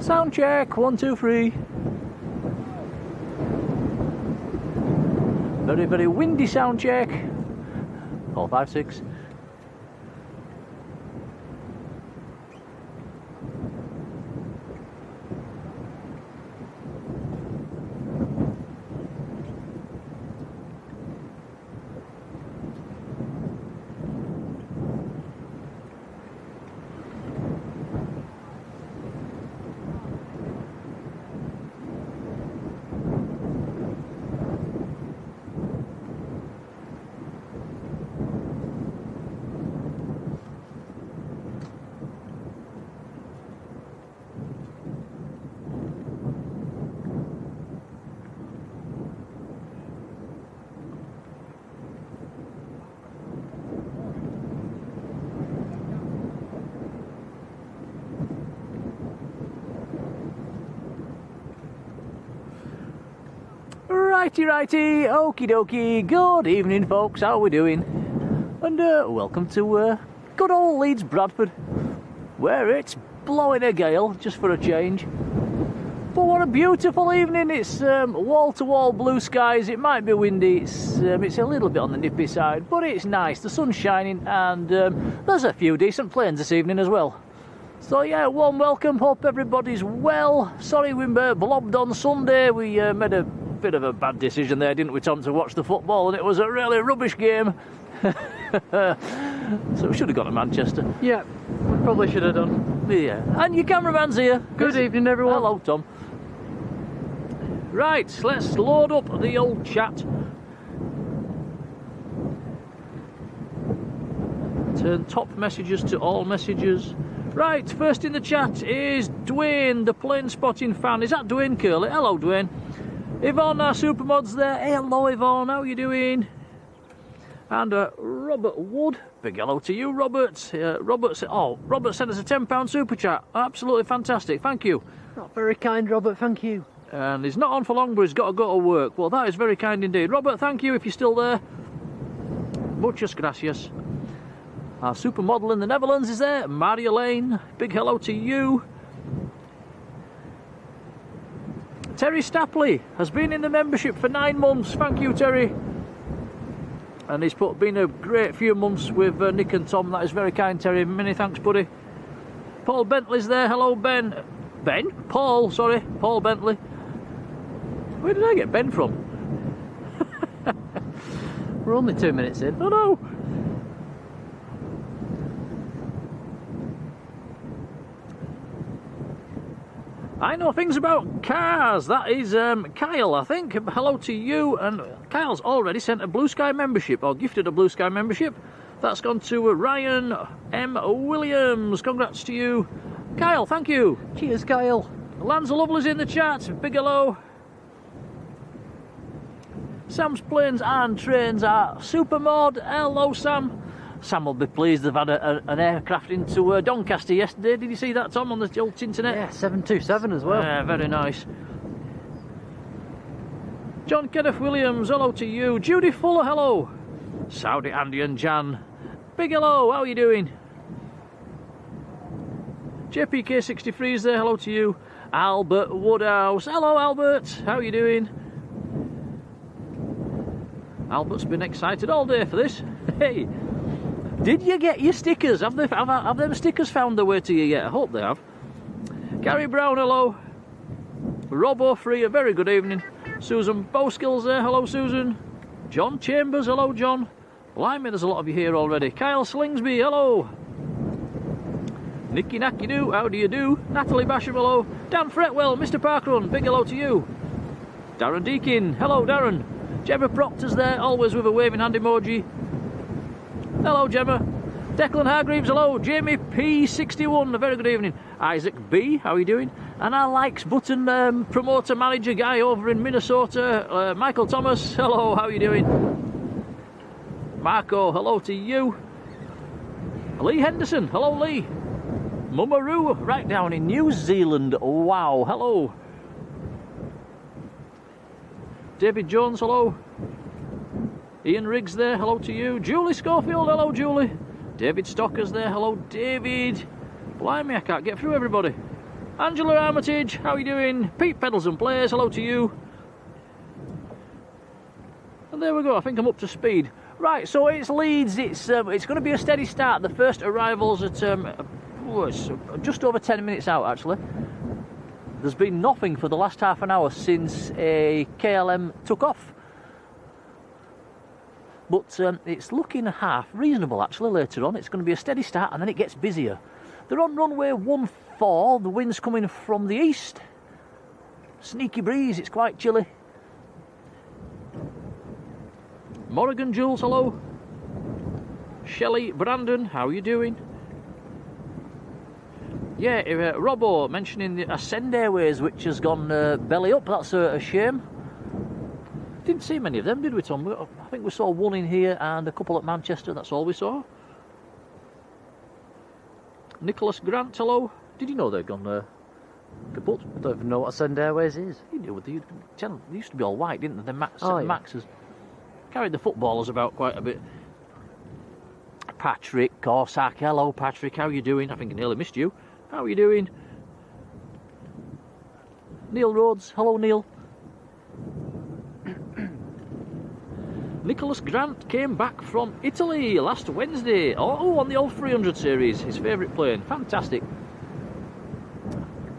Sound check, 1, 2, 3. Very, very windy sound check. 4, 5, 6. Righty, okie dokie, good evening folks, how are we doing? And welcome to good old Leeds Bradford, where it's blowing a gale, just for a change. But what a beautiful evening, it's wall-to-wall blue skies, it might be windy, it's a little bit on the nippy side, but it's nice, the sun's shining, and there's a few decent planes this evening as well. So yeah, warm welcome, hope everybody's well. Sorry we blobbed on Sunday, we made a bit of a bad decision there, didn't we, Tom, to watch the football, and it was a really rubbish game. So we should have gone to Manchester. Yeah, we probably should have done. Yeah, and your cameraman's here. Good evening, everyone. Hello, Tom. Right, let's load up the old chat. Turn top messages to all messages. Right, first in the chat is Dwayne, the plane spotting fan. Is that Dwayne Curley? Hello, Dwayne. Yvonne, our supermod's there. Hey, hello, Yvonne, how are you doing? And Robert Wood, big hello to you, Robert. Robert sent us a £10 super chat. Absolutely fantastic, thank you. Not very kind, Robert, thank you. And he's not on for long, but he's got to go to work. Well, that is very kind indeed. Robert, thank you if you're still there. Muchas gracias. Our supermodel in the Netherlands is there, Marjolein. Big hello to you. Terry Stapley has been in the membership for 9 months. Thank you, Terry. And he's been a great few months with Nick and Tom. That is very kind, Terry. Many thanks, buddy. Paul Bentley's there. Hello, Ben. Paul, sorry. Paul Bentley. Where did I get Ben from? We're only 2 minutes in. I know. I know things about cars. That is Kyle, I think. Hello to you. And Kyle's already sent a Blue Sky membership, or gifted a Blue Sky membership. That's gone to Ryan M. Williams. Congrats to you, Kyle. Thank you. Cheers, Kyle. Lanza Lovely's in the chat. Big hello. Sam's Planes and Trains are Supermod. Hello, Sam. Sam will be pleased they've had an aircraft into Doncaster yesterday. Did you see that, Tom, on the old internet? Yeah, 727 as well. Yeah, very nice. John Kenneth Williams, hello to you. Judy Fuller, hello. Saudi Andy and Jan, big hello, how are you doing? JPK63 is there, hello to you. Albert Woodhouse, hello Albert, how are you doing? Albert's been excited all day for this. Hey, did you get your stickers? Have them stickers found their way to you yet? I hope they have. Gary Brown, hello. Robbo Free, a very good evening. Susan Bowskill's there, hello Susan. John Chambers, hello John. Blimey, there's a lot of you here already. Kyle Slingsby, hello. Nicky Nacky Doo, how do you do? Natalie Basham, hello. Dan Fretwell, Mr. Parkrun, big hello to you. Darren Deakin, hello Darren. Gemma Proctor's there, always with a waving hand emoji. Hello Gemma. Declan Hargreaves, hello. Jamie P61, a very good evening. Isaac B, how are you doing? And our likes button promoter manager guy over in Minnesota, Michael Thomas, hello, how are you doing? Marco, hello to you. Lee Henderson, hello Lee. Mummaroo, right down in New Zealand, wow, hello. David Jones, hello. Ian Riggs there, hello to you. Julie Schofield, hello Julie. David Stocker's there, hello David. Blimey, I can't get through everybody. Angela Armitage, how are you doing? Pete Pedals and Plays, hello to you. And there we go, I think I'm up to speed. Right, so it's Leeds, it's going to be a steady start. The first arrivals at it's just over 10 minutes out actually. There's been nothing for the last half an hour since a KLM took off. But it's looking half reasonable actually later on. It's going to be a steady start and then it gets busier. They're on runway 14, the wind's coming from the east. Sneaky breeze, it's quite chilly. Morrigan Jules, hello. Shelley Brandon, how are you doing? Yeah, Robbo mentioning the Ascend Airways, which has gone belly up. That's a shame. Didn't see many of them, did we, Tom? I think we saw one in here and a couple at Manchester. That's all we saw. Nicholas Grant, hello. Did you know they'd gone kaput? I don't even know what Ascend Airways is. You knew, they used to be all white, didn't they? The Oh, yeah. Maxes. Carried the footballers about quite a bit. Patrick Corsack, hello Patrick, how are you doing? I think I nearly missed you. How are you doing? Neil Rhodes, hello Neil. Nicholas Grant came back from Italy last Wednesday. Oh, on the old 300 series, his favourite plane. Fantastic.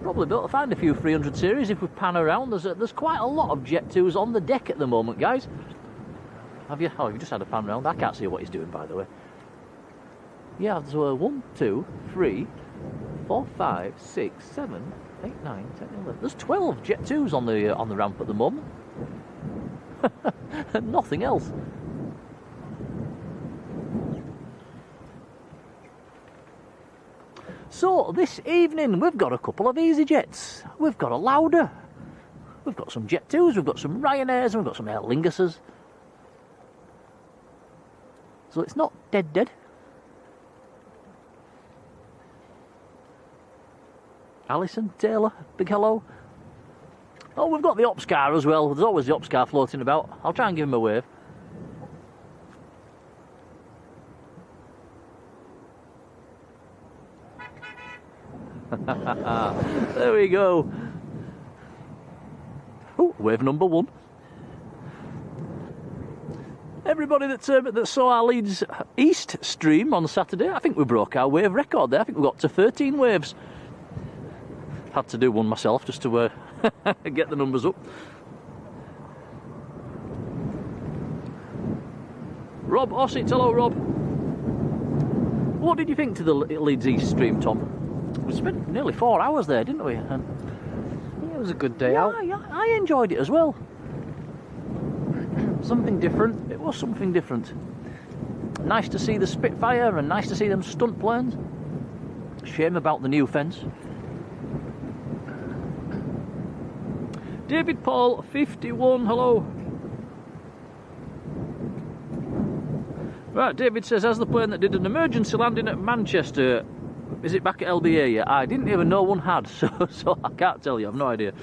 Probably be able to find a few 300 series if we pan around. There's quite a lot of Jet 2s on the deck at the moment, guys. Have you? Oh, you just had a pan round. I can't see what he's doing, by the way. Yeah, there's 1, 2, 3, 4, 5, 6, 7, 8, 9, 10, 11. There's 12 Jet 2s on the ramp at the moment. And nothing else. So this evening we've got a couple of EasyJets. We've got a Lauda. We've got some Jet 2s. We've got some Ryanairs. And we've got some Aer Linguses. So it's not dead. Alison Taylor, big hello. Oh, we've got the ops car as well. There's always the ops car floating about. I'll try and give him a wave. There we go. Oh, wave number 1. Everybody that saw our Leeds East stream on Saturday, I think we broke our wave record there. I think we got to 13 waves. Had to do one myself just to get the numbers up. Rob Ossett, hello Rob. What did you think to the Leeds East stream, Tom? We spent nearly 4 hours there, didn't we? And Yeah, it was a good day out. yeah, I enjoyed it as well. Something different. It was something different. Nice to see the Spitfire and nice to see them stunt planes. Shame about the new fence. David Paul, 51, hello. Right, David says, as the plane that did an emergency landing at Manchester, is it back at LBA yet? I didn't even know one had, so I can't tell you, I've no idea.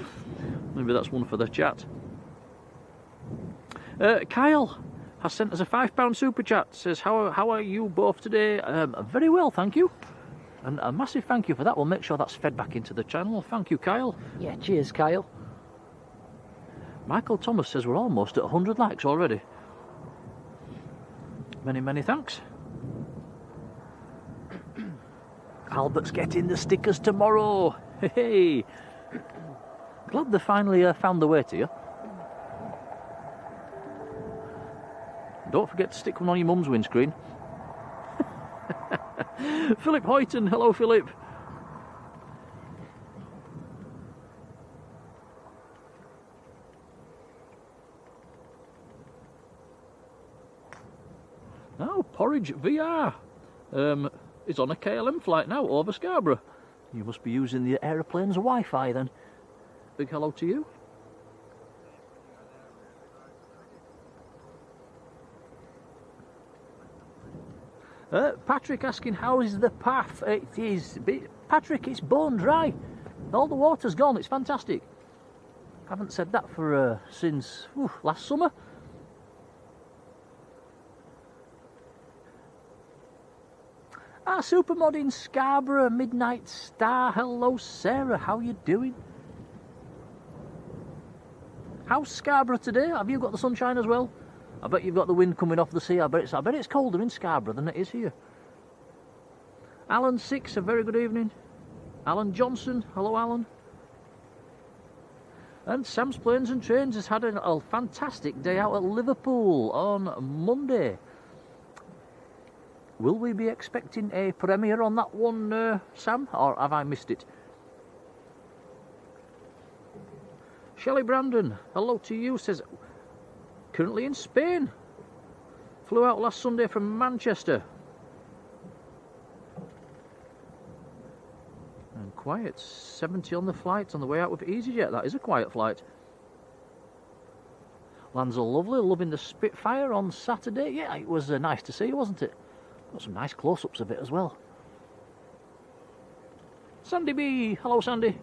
Maybe that's one for the chat. Kyle has sent us a £5 super chat. Says, how are you both today? Very well, thank you. And a massive thank you for that. We'll make sure that's fed back into the channel. Thank you, Kyle. Yeah, cheers, Kyle. Michael Thomas says we're almost at 100 likes already. Many thanks. Albert's getting the stickers tomorrow. Hey, glad they finally found the way to you. Don't forget to stick one on your mum's windscreen. Philip Hoyton, hello Philip. Oh, Porridge VR is on a KLM flight now over Scarborough. You must be using the aeroplane's Wi-Fi then. Big hello to you. Patrick asking how is the path? It is, Patrick, it's bone dry. All the water's gone, it's fantastic. Haven't said that for since last summer. Ah, Supermod in Scarborough, Midnight Star. Hello, Sarah. How you doing? How's Scarborough today? Have you got the sunshine as well? I bet you've got the wind coming off the sea. I bet it's colder in Scarborough than it is here. Alan 6, a very good evening. Alan Johnson, hello Alan. And Sam's Planes and Trains has had a fantastic day out at Liverpool on Monday. Will we be expecting a premiere on that one, Sam, or have I missed it? Shelley Brandon, hello to you, says, currently in Spain. Flew out last Sunday from Manchester. And quiet, 70 on the flight on the way out with EasyJet. That is a quiet flight. Lands are lovely, loving the Spitfire on Saturday. Yeah, it was nice to see, wasn't it? Got some nice close-ups of it as well. Sandy B, hello Sandy.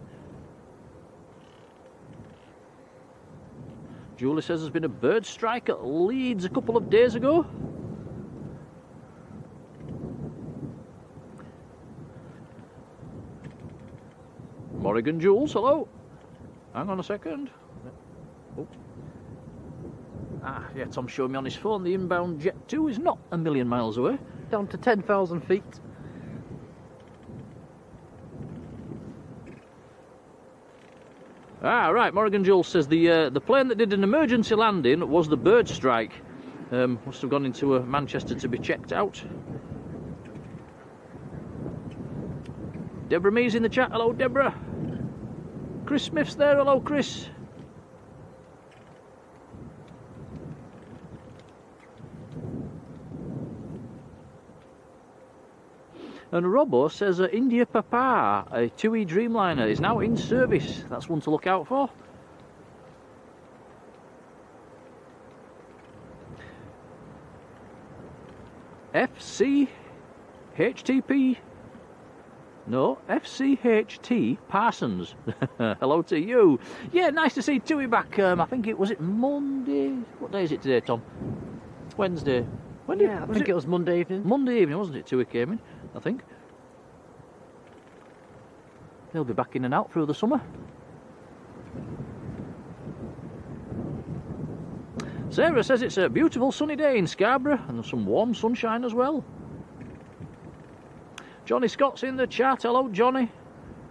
Julie says there's been a bird strike at Leeds a couple of days ago. Morrigan Jules, hello. Hang on a second. Oh. Ah, yeah, Tom's showing me on his phone the inbound Jet 2 is not a million miles away. Down to 10,000 feet. Ah, right, Morrigan Jules says the plane that did an emergency landing was the bird strike. Must have gone into Manchester to be checked out. Deborah Mees in the chat, hello Deborah. Chris Smith's there, hello Chris. And Robbo says India Papa, a TUI Dreamliner, is now in service. That's one to look out for. FCHTP. No, FCHT Parsons. Hello to you. Yeah, nice to see TUI back. I think it was Monday. What day is it today, Tom? It's Wednesday. When did, Yeah, I think it was Monday evening. Monday evening, wasn't it? TUI came in, I think. They'll be back in and out through the summer. Sarah says it's a beautiful sunny day in Scarborough and there's some warm sunshine as well. Johnny Scott's in the chat. Hello, Johnny.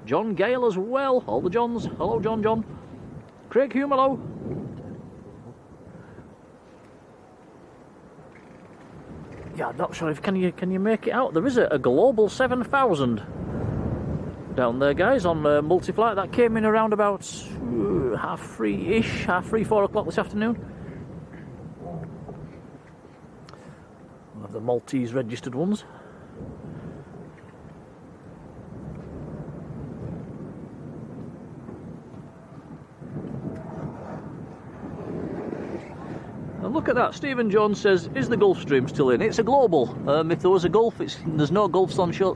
John Gale as well. All the Johns. Hello, John. Craig Hume, hello. Yeah, I'm not sure if can you make it out. There is a Global 7000 down there, guys, on multi-flight. That came in around about 3:30, 4 o'clock this afternoon. One of the Maltese registered ones. And look at that, Stephen Jones says, is the Gulfstream still in? It's a Global. If there was a Gulf, there's no Gulfs on show,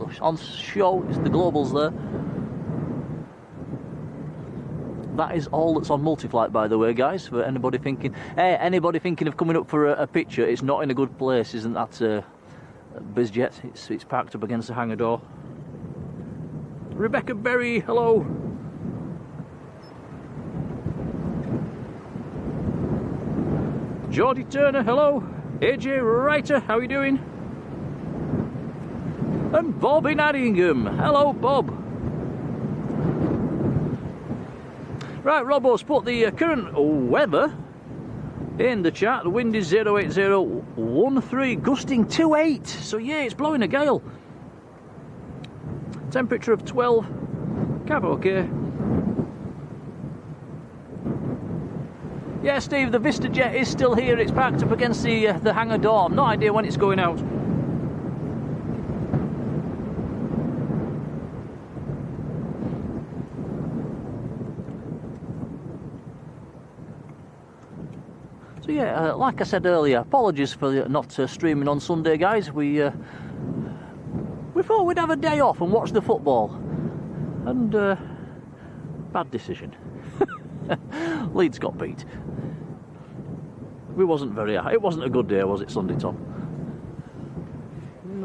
it's the Globals there. That is all that's on multi-flight, by the way, guys, for anybody thinking, hey, anybody thinking of coming up for a picture, it's not in a good place, isn't that BizJet? It's parked up against the hangar door. Rebecca Berry, hello. Jodie Turner, hello. AJ Writer, how are you doing? And Bob in Addingham, hello Bob. Right, Robbo's put the current weather in the chat. The wind is 08013, gusting 28. So yeah, it's blowing a gale. Temperature of 12. Cab okay. Yeah, Steve, the VistaJet is still here. It's parked up against the hangar door. I've no idea when it's going out. So yeah, like I said earlier, apologies for not streaming on Sunday, guys. We thought we'd have a day off and watch the football, and bad decision. Leeds got beat. It wasn't a good day, was it, Sunday, Tom?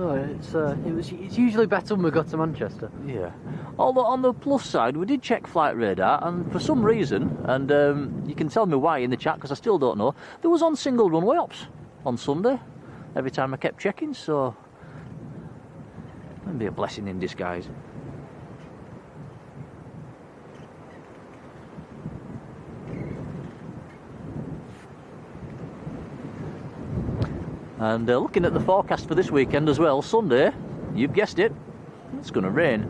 No, it's usually better when we go to Manchester. Yeah. Although on the plus side, we did check flight radar, and for some reason, and you can tell me why in the chat because I still don't know, there was on single runway ops on Sunday. Every time I kept checking, so maybe a blessing in disguise. And looking at the forecast for this weekend as well, Sunday, you've guessed it, it's going to rain.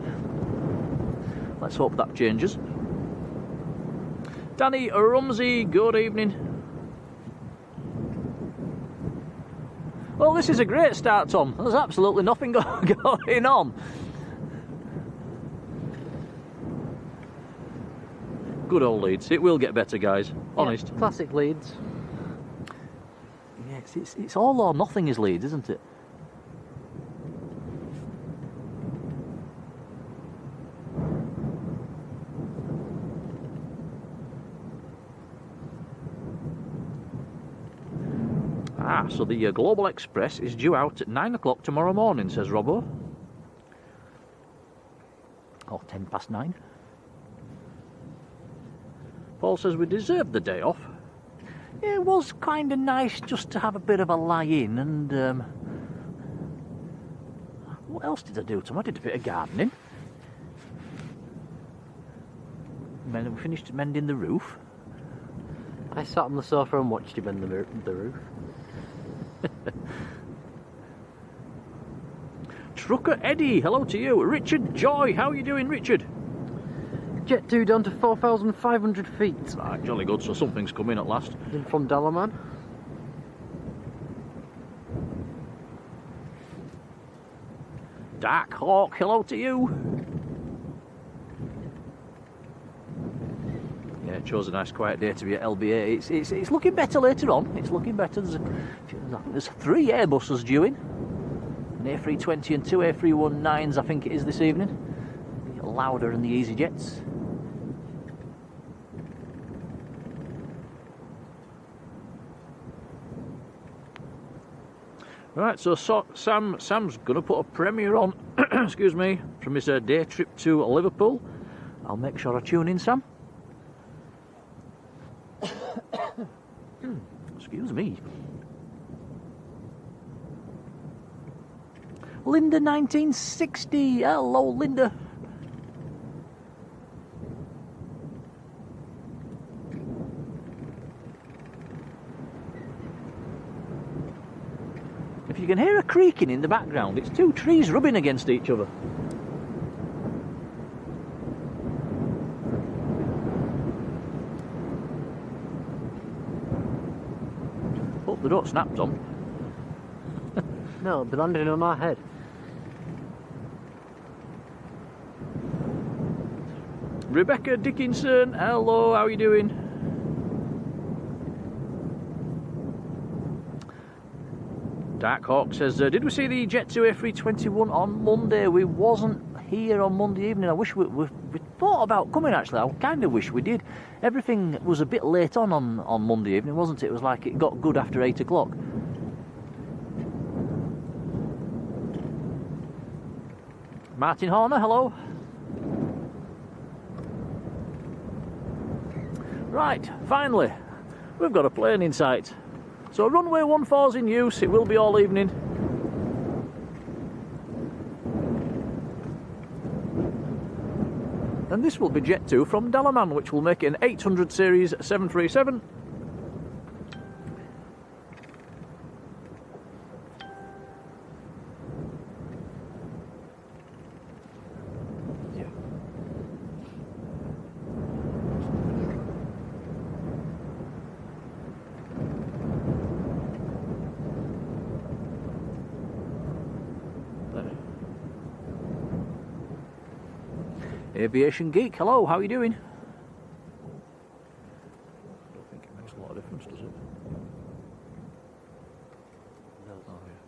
Let's hope that changes. Danny Rumsey, good evening. Well, this is a great start, Tom. There's absolutely nothing going on. Good old Leeds. It will get better, guys. Honest. Yeah, classic Leeds. Yeah, it's all or nothing is Leeds, isn't it? Ah, so the Global Express is due out at 9 o'clock tomorrow morning, says Robbo. Or 10 past 9. Paul says we deserved the day off. It was kind of nice just to have a bit of a lie-in, and what else did I do, Tom? I did a bit of gardening. We finished mending the roof. I sat on the sofa and watched him mend the roof. Trucker Eddie, hello to you. Richard Joy, how are you doing, Richard? Jet 2 down to 4,500 feet. Right, jolly good, so something's coming at last. In from Dalaman. Dark Hawk, hello to you. Yeah, it chose a nice quiet day to be at LBA. It's looking better later on. It's looking better. There's 3 Airbuses due in. An A320 and 2 A319s, I think it is this evening. Louder than the EasyJets. Right, so Sam's going to put a premiere on, excuse me, from his day trip to Liverpool. I'll make sure I tune in, Sam. Excuse me. Linda 1960, hello Linda. If you can hear a creaking in the background, it's 2 trees rubbing against each other. Hope they don't snap, Tom. No, it'll be landing on our head. Rebecca Dickinson, hello, how are you doing? Dark Hawk says, did we see the Jet 2 A321 on Monday? We wasn't here on Monday evening. I wish we thought about coming, actually. I kind of wish we did. Everything was a bit late on Monday evening, wasn't it? It was like it got good after 8 o'clock. Martin Horner, hello. Right, finally, we've got a plane in sight. So runway 14's in use, it will be all evening. And this will be Jet 2 from Dalaman, which will make it an 800 series 737. Aviation Geek, hello, how are you doing? I don't think it makes a lot of difference, does it? No. Oh, yeah.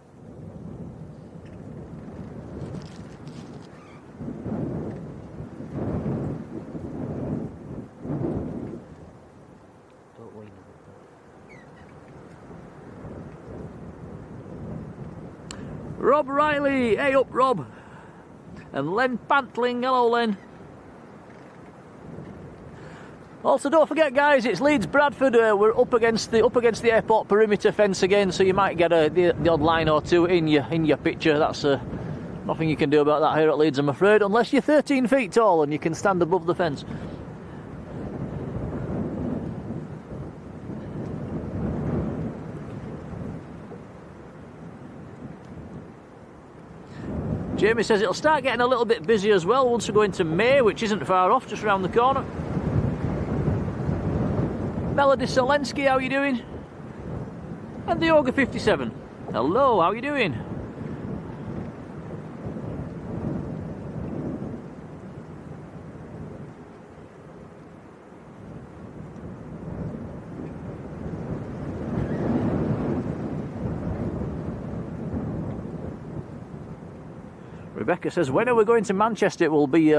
Don't lean on Rob Riley, hey up Rob. And Len Pantling, hello Len. Also, don't forget, guys, it's Leeds Bradford. We're up against the airport perimeter fence again, so you might get the odd line or two in your picture. That's nothing you can do about that here at Leeds, I'm afraid, unless you're 13 feet tall and you can stand above the fence. Jamie says it'll start getting a little bit busy as well once we go into May, which isn't far off, just around the corner. Melody Selensky, how you doing? And the Ogre 57. Hello, how you doing? Rebecca says, when are we going to Manchester? It will be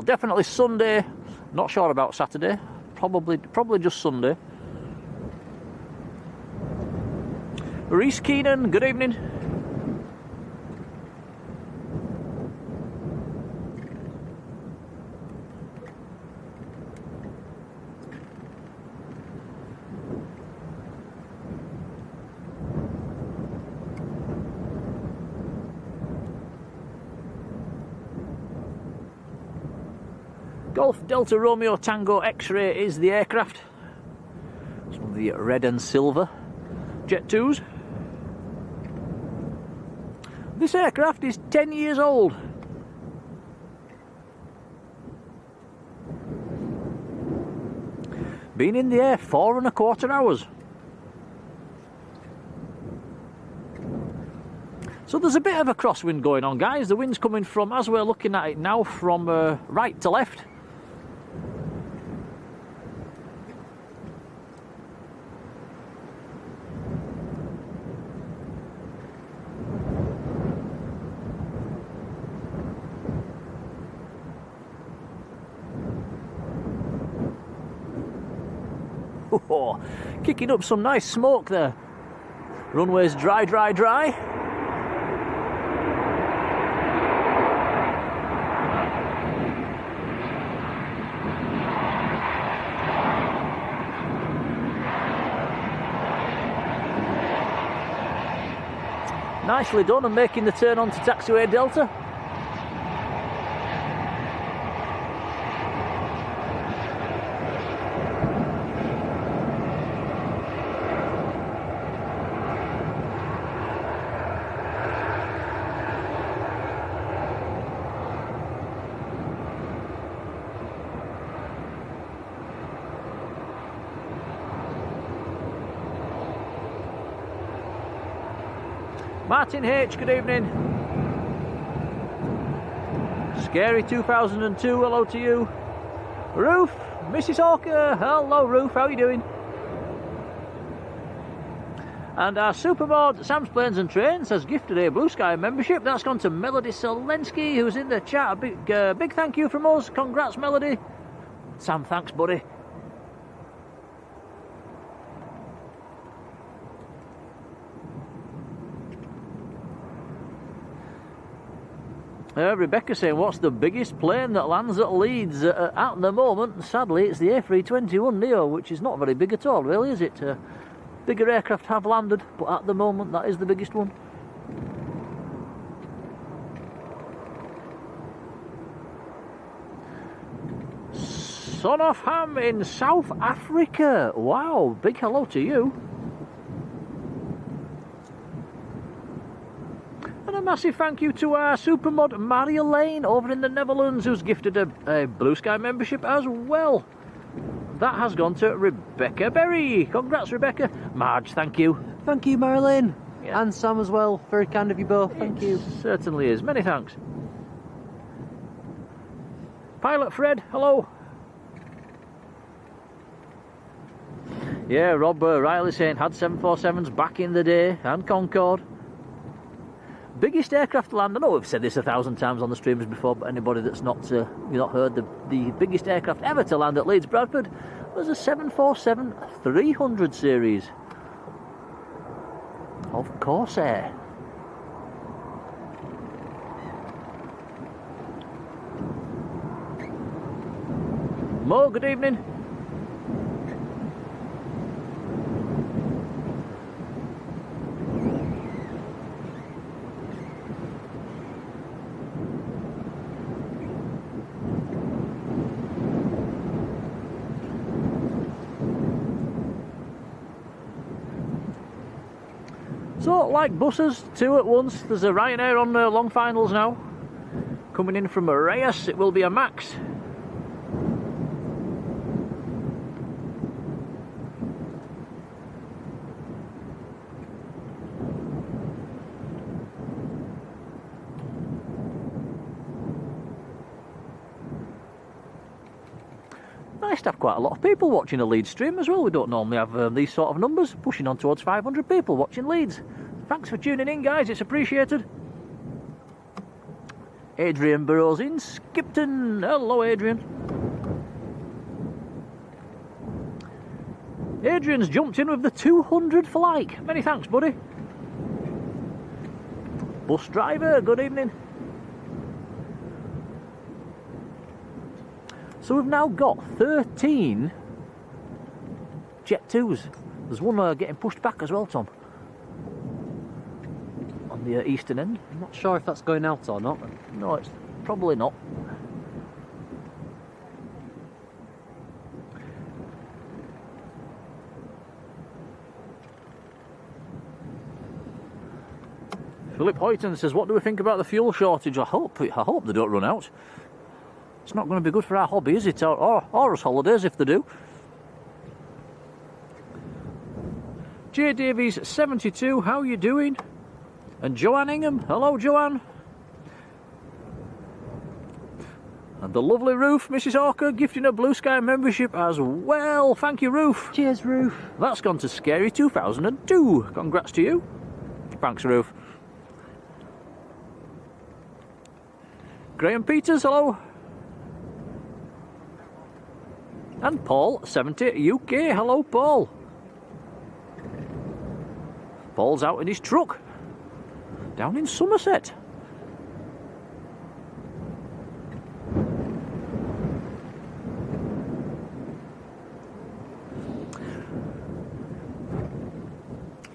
definitely Sunday. Not sure about Saturday. Probably just Sunday. Reese Keenan, good evening. Golf Delta Romeo Tango X-Ray is the aircraft. Some of the red and silver Jet 2s. This aircraft is 10 years old. Been in the air 4¼ hours. So there's a bit of a crosswind going on, guys. The wind's coming from, as we're looking at it now, from right to left. Oh, kicking up some nice smoke there. Runway's dry, dry, dry. Nicely done, and making the turn onto taxiway Delta. Martin H, good evening. Scary 2002, hello to you. Ruth, Mrs Hawker, hello Ruth, how are you doing? And our superboard, Sam's Planes and Trains, has gifted a Blue Sky membership. That's gone to Melody Selensky, who's in the chat. A big thank you from us. Congrats, Melody. Sam, thanks, buddy. Rebecca saying, what's the biggest plane that lands at Leeds? At the moment, sadly, it's the A321neo, which is not very big at all, really, is it? Bigger aircraft have landed, but at the moment, that is the biggest one. Son of Ham in South Africa. Wow, big hello to you. And a massive thank you to our supermod Marjolein over in the Netherlands, who's gifted a Blue Sky membership as well. That has gone to Rebecca Berry. Congrats, Rebecca. Marge, thank you. Thank you, Marjolein. Yeah. And Sam as well. Very kind of you both. Thank you. Certainly is. Many thanks. Pilot Fred, hello. Yeah, Rob Riley saying had 747s back in the day, and Concorde. Biggest aircraft to land. I know we've said this 1,000 times on the streams before, but anybody that's not heard, the biggest aircraft ever to land at Leeds Bradford was a 747-300 series of Corsair. Mo, good evening. So, like buses, two at once. There's a Ryanair on long finals now. Coming in from Reyes, it will be a Max. Nice to have quite a lot of people watching a Leeds stream as well. We don't normally have these sort of numbers, pushing on towards 500 people watching Leeds. Thanks for tuning in, guys, it's appreciated. Adrian Burrows in Skipton. Hello, Adrian. Adrian's jumped in with the 200 for like. Many thanks, buddy. Bus driver, good evening. So we've now got 13 Jet 2s. There's one getting pushed back as well, Tom. On the eastern end. I'm not sure if that's going out or not. No, it's probably not. Philip Hoyton says, what do we think about the fuel shortage? I hope they don't run out. It's not going to be good for our hobby, is it? Or us holidays, if they do. J Davies 72, how are you doing? And Joanne Ingham, hello Joanne. And the lovely Ruth, Mrs. Hawker, gifting a Blue Sky membership as well. Thank you, Ruth. Cheers, Ruth. That's gone to Scary 2002. Congrats to you. Thanks, Ruth. Graham Peters, hello. And Paul 70 UK, hello Paul. Paul's out in his truck down in Somerset.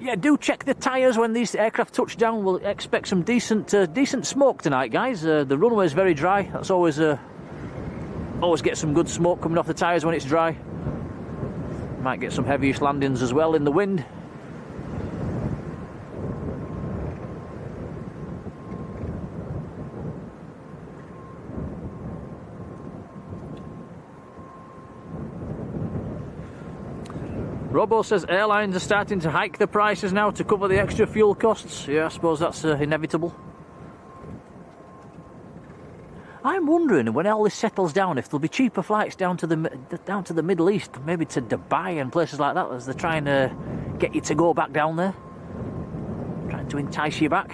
Yeah, do check the tyres when these aircraft touch down. We'll expect some decent smoke tonight, guys. The runway is very dry. That's always get some good smoke coming off the tyres when it's dry. Might get some heavyish landings as well in the wind. Robo says airlines are starting to hike the prices now to cover the extra fuel costs. Yeah, I suppose that's inevitable. I'm wondering when all this settles down if there'll be cheaper flights down to the Middle East, maybe to Dubai and places like that, as they're trying to get you to go back down there, trying to entice you back.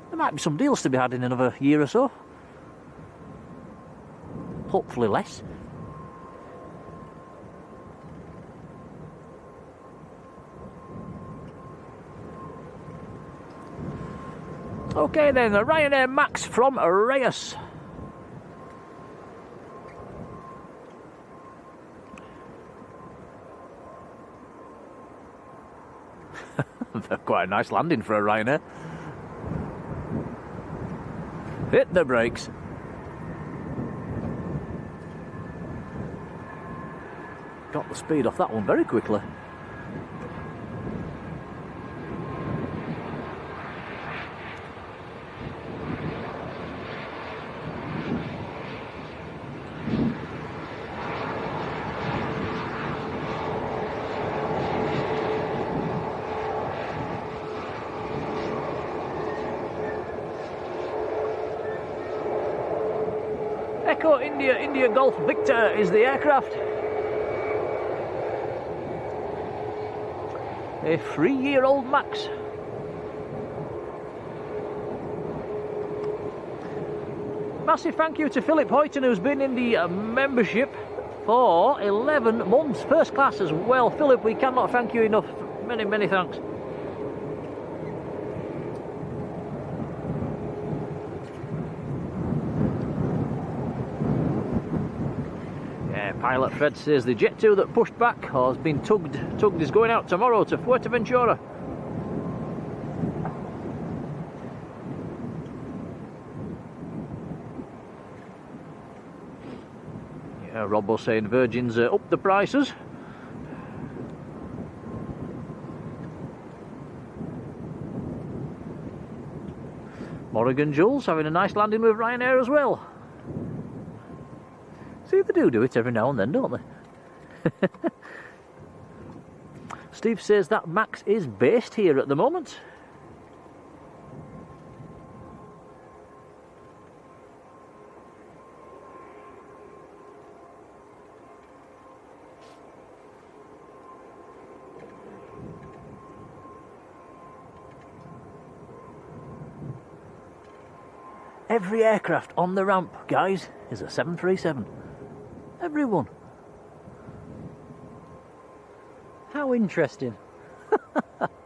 There might be some deals to be had in another year or so. Hopefully less. Okay then, the Ryanair Max from Reyes. Quite a nice landing for a Ryanair. Hit the brakes. Got the speed off that one very quickly. Echo India Golf Victor is the aircraft. A 3-year-old Max. Massive thank you to Philip Hoyton, who's been in the membership for 11 months. First class as well. Philip, we cannot thank you enough. Many, many thanks. Pilot Fred says the Jet 2 that pushed back or has been tugged is going out tomorrow to Fuerteventura. Yeah, Robbo saying Virgin's up the prices. Morrigan Jules having a nice landing with Ryanair as well. See, they do it every now and then, don't they? Steve says that Max is based here at the moment. Every aircraft on the ramp, guys, is a 737. Everyone. How interesting.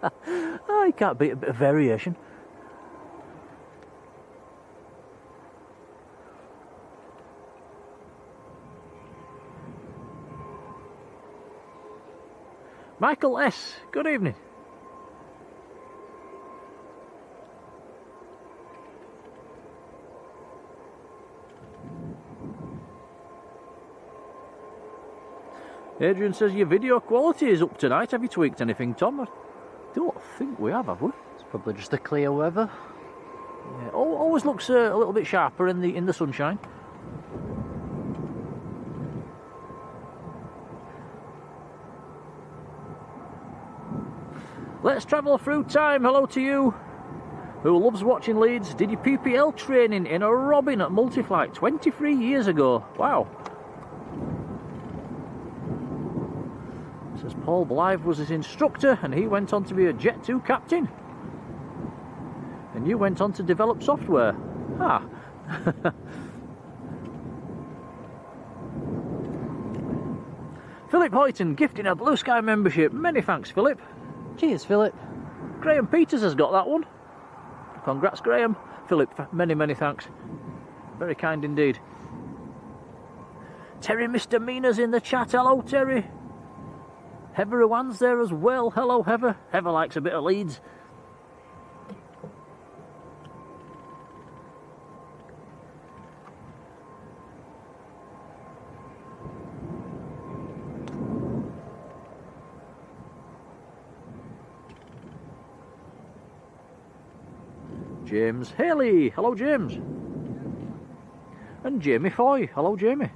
Oh, you can't beat a bit of variation. Michael S., good evening. Adrian says your video quality is up tonight. Have you tweaked anything, Tom? I don't think we have we? It's probably just the clear weather. Yeah, always looks a little bit sharper in the sunshine. Let's travel through time. Hello to you, who loves watching Leeds. Did your PPL training in a Robin at Multiflight 23 years ago. Wow. Says Paul Blythe was his instructor and he went on to be a Jet 2 captain. And you went on to develop software. Ah. Philip Hoyton gifting a Blue Sky membership. Many thanks, Philip. Cheers, Philip. Graham Peters has got that one. Congrats, Graham. Philip, many thanks. Very kind indeed. Terry Misdemeanors in the chat. Hello, Terry. Heather Ruan's there as well. Hello, Heather. Heather likes a bit of Leeds. James Haley. Hello, James. And Jamie Foy. Hello, Jamie.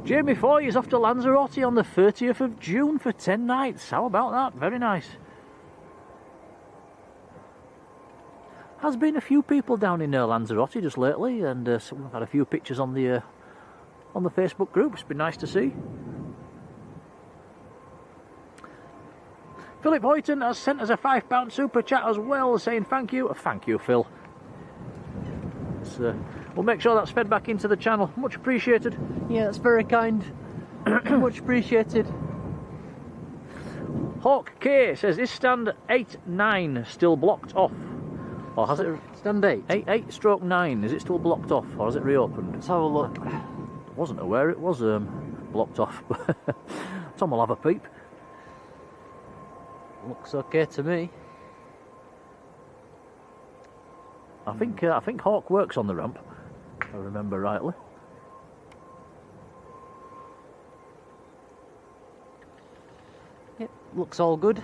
Jamie Foy is off to Lanzarote on the 30th of June for 10 nights. How about that? Very nice. Has been a few people down in Lanzarote just lately, and we've had a few pictures on the Facebook group. It's been nice to see. Philip Hoyton has sent us a £5 super chat as well, saying thank you. Thank you, Phil. We'll make sure that's fed back into the channel. Much appreciated. Yeah, that's very kind. Much appreciated. Hawk K says, is stand 8-9 still blocked off? Or has it... Stand 8? 8/9. Is it still blocked off? Or has it reopened? Let's have a look. I wasn't aware it was blocked off. Tom will have a peep. Looks okay to me. I think Hawk works on the ramp, if I remember rightly. Yep, looks all good.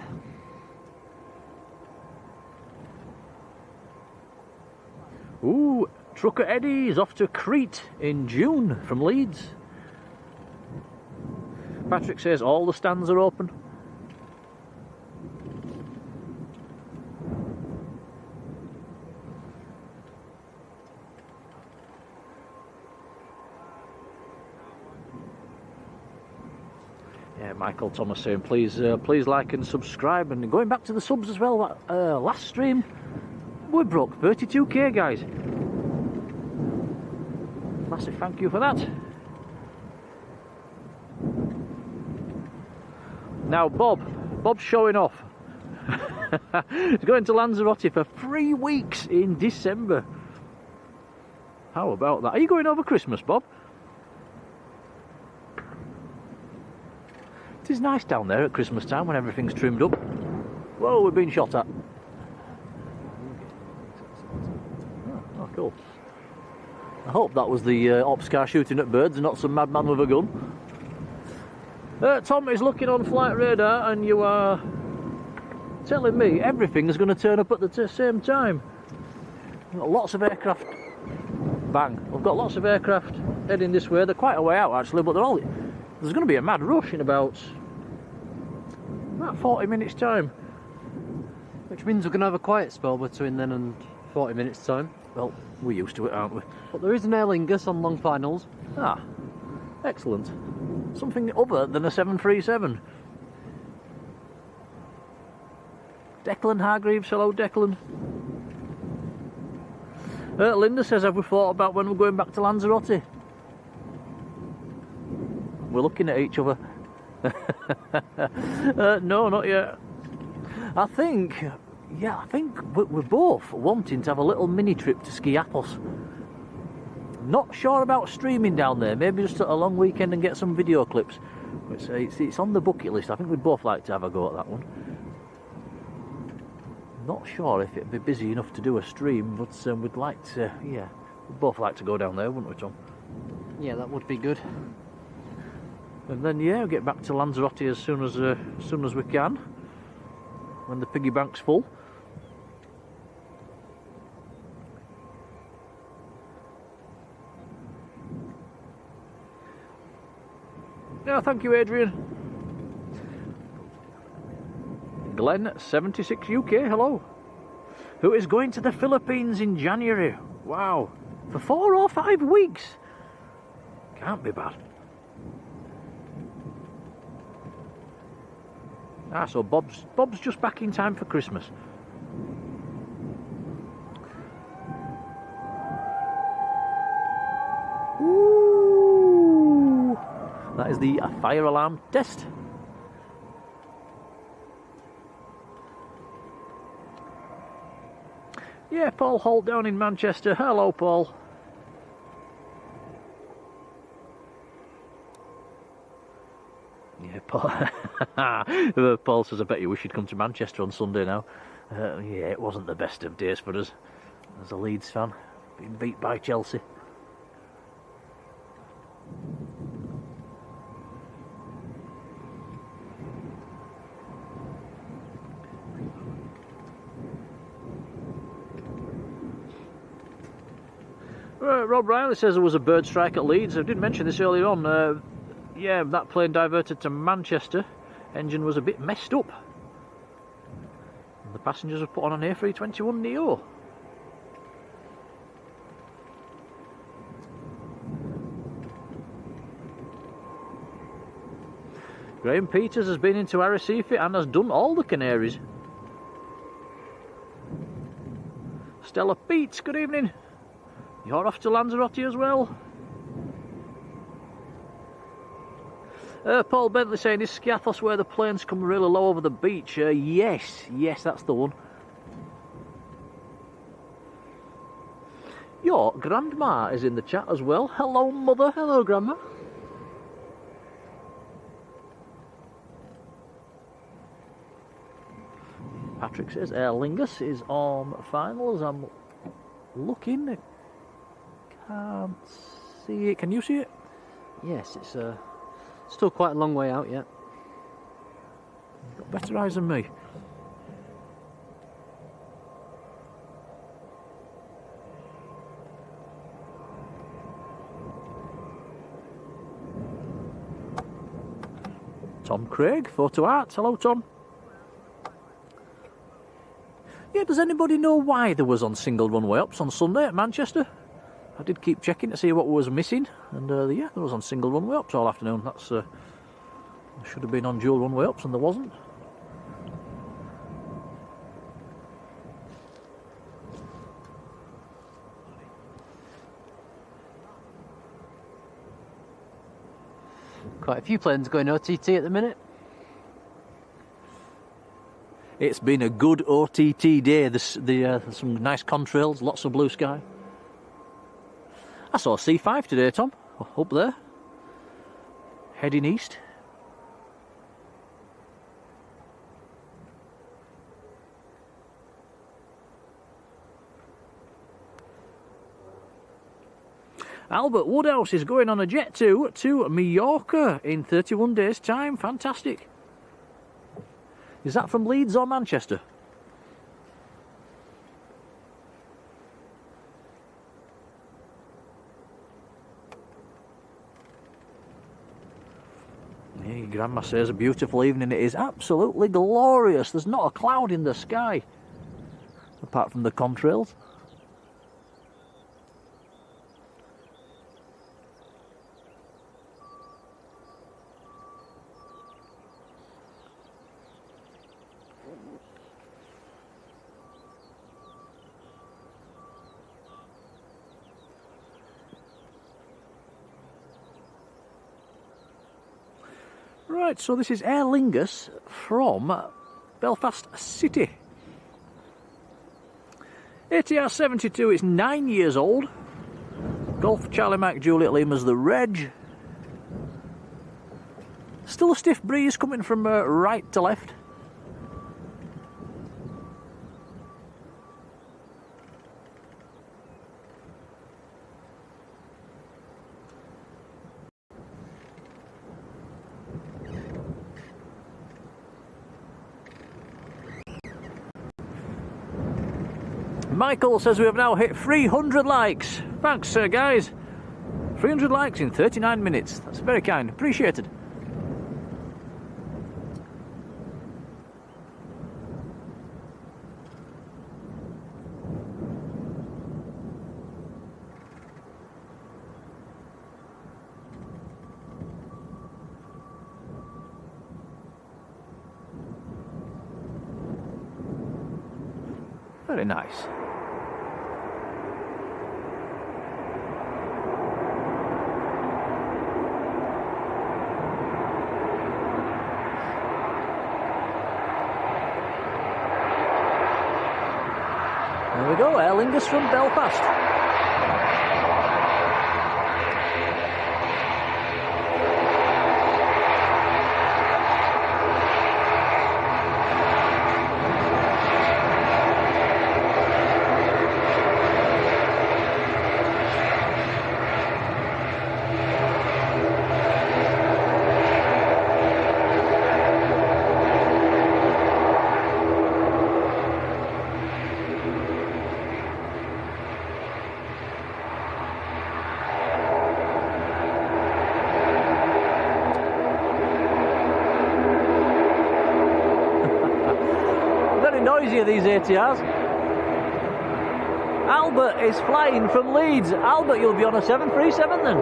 Ooh, Trucker Eddie is off to Crete in June from Leeds. Patrick says all the stands are open. Michael Thomas saying please like and subscribe, and going back to the subs as well. Last stream we broke 32k, guys. Massive thank you for that. Now Bob's showing off. He's going to Lanzarote for 3 weeks in December. How about that? Are you going over Christmas, Bob? It is nice down there at Christmas time when everything's trimmed up. Whoa, we're being shot at. Oh, cool. I hope that was the ops car shooting at birds and not some madman with a gun. Tom is looking on flight radar and you are telling me everything is going to turn up at the same time. We've got lots of aircraft. Bang. We've got lots of aircraft heading this way. They're quite a way out actually, but there's going to be a mad rush in about 40 minutes time. Which means we're going to have a quiet spell between then and 40 minutes time. Well, we're used to it, aren't we? But there is an Aer Lingus on long finals. Ah, excellent. Something other than a 737. Declan Hargreaves, hello Declan. Linda says, have we thought about when we're going back to Lanzarote? We're looking at each other. No, not yet. I think we're both wanting to have a little mini trip to Skiathos. Not sure about streaming down there, maybe just a long weekend and get some video clips. It's on the bucket list. I think we'd both like to have a go at that one. Not sure if it'd be busy enough to do a stream, but we'd like to, yeah, we'd both like to go down there, wouldn't we, Tom? Yeah, that would be good. And then, yeah, we'll get back to Lanzarote as soon as we can, when the piggy bank's full. Yeah, thank you, Adrian. Glenn 76 UK, hello. Who is going to the Philippines in January? Wow, for 4 or 5 weeks. Can't be bad. Ah, so Bob's just back in time for Christmas. Ooh, that is the fire alarm test. Yeah, Paul Holt down in Manchester. Hello, Paul. Yeah, Paul. Paul says, I bet you wish you'd come to Manchester on Sunday now. Yeah, it wasn't the best of days for us. As a Leeds fan, being beat by Chelsea. Rob Riley says there was a bird strike at Leeds. I did mention this earlier on. Yeah, that plane diverted to Manchester. Engine was a bit messed up. And the passengers were put on an A321neo. Graham Peters has been into Arrecife and has done all the Canaries. Stella Peets, good evening. You're off to Lanzarote as well. Paul Bentley saying, is Skiathos where the planes come really low over the beach? Yes, that's the one. Your grandma is in the chat as well. Hello, mother. Hello, grandma. Patrick says Aer Lingus is on finals. I'm looking. I can't see it. Can you see it? Yes, it's still quite a long way out yet. You've got better eyes than me. Tom Craig, Photo Art. Hello, Tom. Yeah, does anybody know why there was on single runway ups on Sunday at Manchester? I did keep checking to see what was missing, and yeah, there was on single runway ups all afternoon. That's should have been on dual runway ups, and there wasn't. Quite a few planes going OTT at the minute. It's been a good OTT day. There's some nice contrails, lots of blue sky. I saw C5 today, Tom, up there, heading east. Albert Woodhouse is going on a jet to Mallorca in 31 days' time. Fantastic. Is that from Leeds or Manchester? Hey, Grandma says a beautiful evening. It is absolutely glorious. There's not a cloud in the sky, apart from the contrails. Right, so this is Aer Lingus from Belfast City. ATR 72 is 9 years old. Golf Charlie Mike Juliet Lima's the reg. Still a stiff breeze coming from right to left. Michael says we have now hit 300 likes. Thanks, guys. 300 likes in 39 minutes. That's very kind. Appreciated. Very nice. There we go, Aer Lingus from Belfast. Noisy are these ATRs. Albert is flying from Leeds. Albert, you'll be on a 737 then.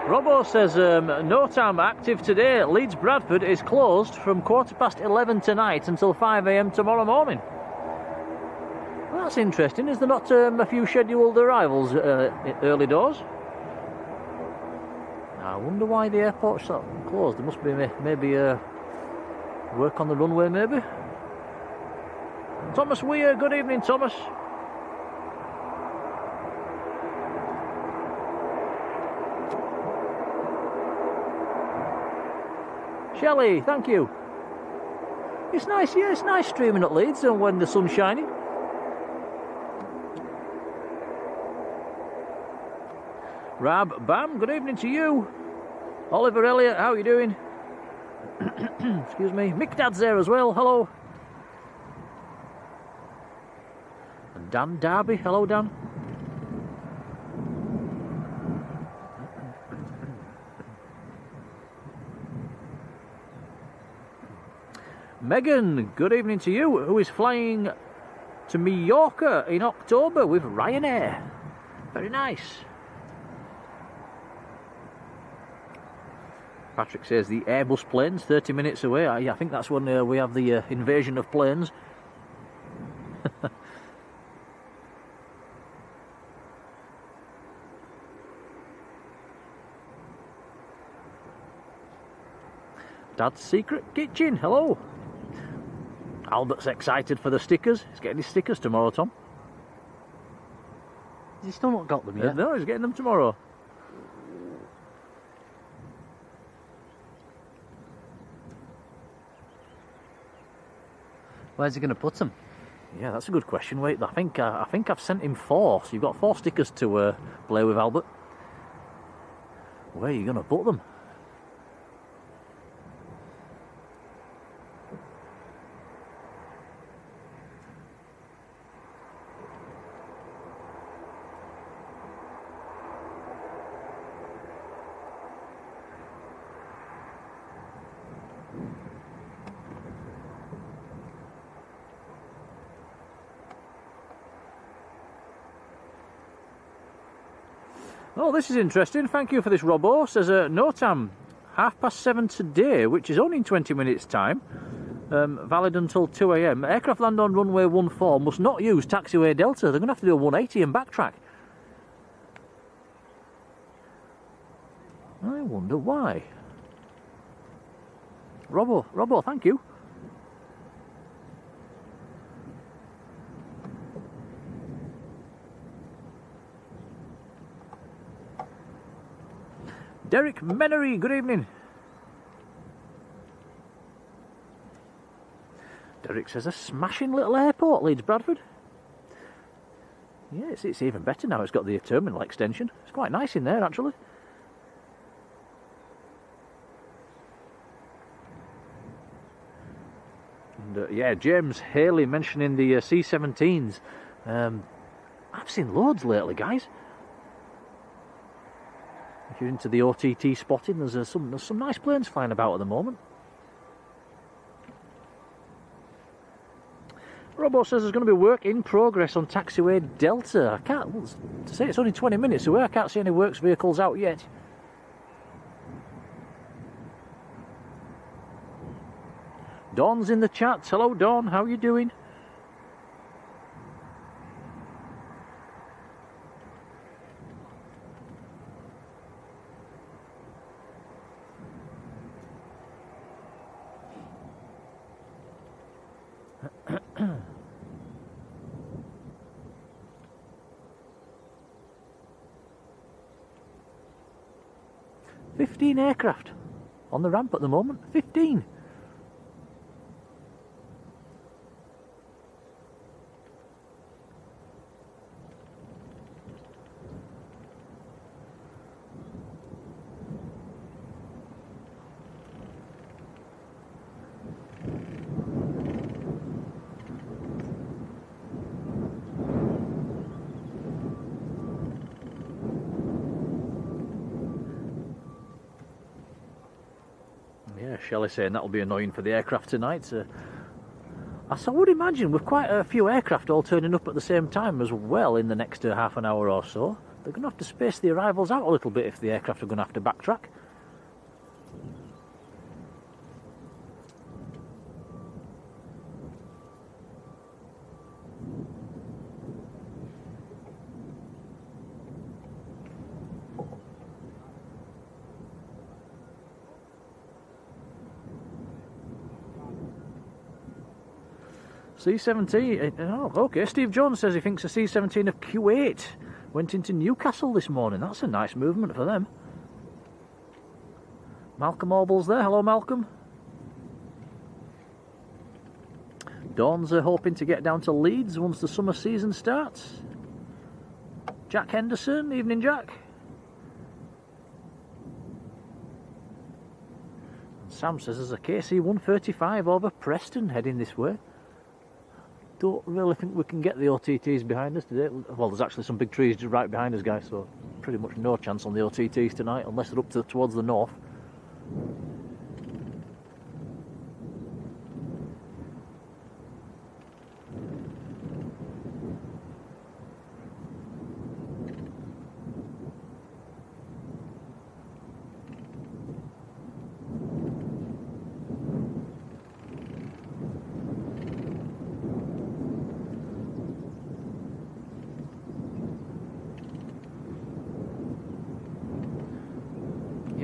Robbo says no time active today. Leeds Bradford is closed from 11:15 tonight until 5 AM tomorrow morning. That's interesting. Is there not a few scheduled arrivals early doors? I wonder why the airport's closed. There must be maybe work on the runway, maybe. Thomas Weir, good evening, Thomas. Shelley, thank you. It's nice, yeah, it's nice streaming at Leeds and when the sun's shining. Rab Bam, good evening to you. Oliver Elliott, how are you doing? Excuse me. Mick Dad's there as well, hello. And Dan Darby, hello Dan. Megan, good evening to you, who is flying to Mallorca in October with Ryanair. Very nice. Patrick says the Airbus plane's 30 minutes away. I think that's when we have the invasion of planes. Dad's Secret Kitchen, hello. Albert's excited for the stickers. He's getting his stickers tomorrow, Tom. Has he still not got them yet? No, he's getting them tomorrow. Where's he going to put them? Yeah, that's a good question. Wait, I think I've sent him 4, so you've got 4 stickers to play with, Albert. Where are you going to put them? Oh, this is interesting. Thank you for this, Robbo. Says, NOTAM, 7:30 today, which is only in 20 minutes' time. Valid until 2 AM. Aircraft land on runway 14 must not use taxiway Delta. They're going to have to do a 180 and backtrack. I wonder why. Robbo, thank you. Derek Menery, good evening. Derek says a smashing little airport, Leeds Bradford. Yeah, it's even better now. It's got the terminal extension. It's quite nice in there, actually. And yeah, James Haley mentioning the C-17s. I've seen loads lately, guys. If you're into the OTT spotting, there's some nice planes flying about at the moment. Robo says there's going to be work in progress on taxiway Delta. I can't say it's only 20 minutes away. I can't see any works vehicles out yet. Dawn's in the chat. Hello, Dawn. How are you doing? $15 aircraft on the ramp at the moment. 15. Shelley saying that'll be annoying for the aircraft tonight. I would imagine with quite a few aircraft all turning up at the same time as well in the next half an hour or so, they're going to have to space the arrivals out a little bit if the aircraft are going to have to backtrack. C-17, oh, okay. Steve Jones says he thinks a C-17 of Kuwait went into Newcastle this morning. That's a nice movement for them. Malcolm Orble's there. Hello, Malcolm. Dawn's hoping to get down to Leeds once the summer season starts. Jack Henderson, evening, Jack. And Sam says there's a KC-135 over Preston heading this way. Don't really think we can get the OTTs behind us today. Well, there's actually some big trees just right behind us, guys, so pretty much no chance on the OTTs tonight unless they're up towards the north.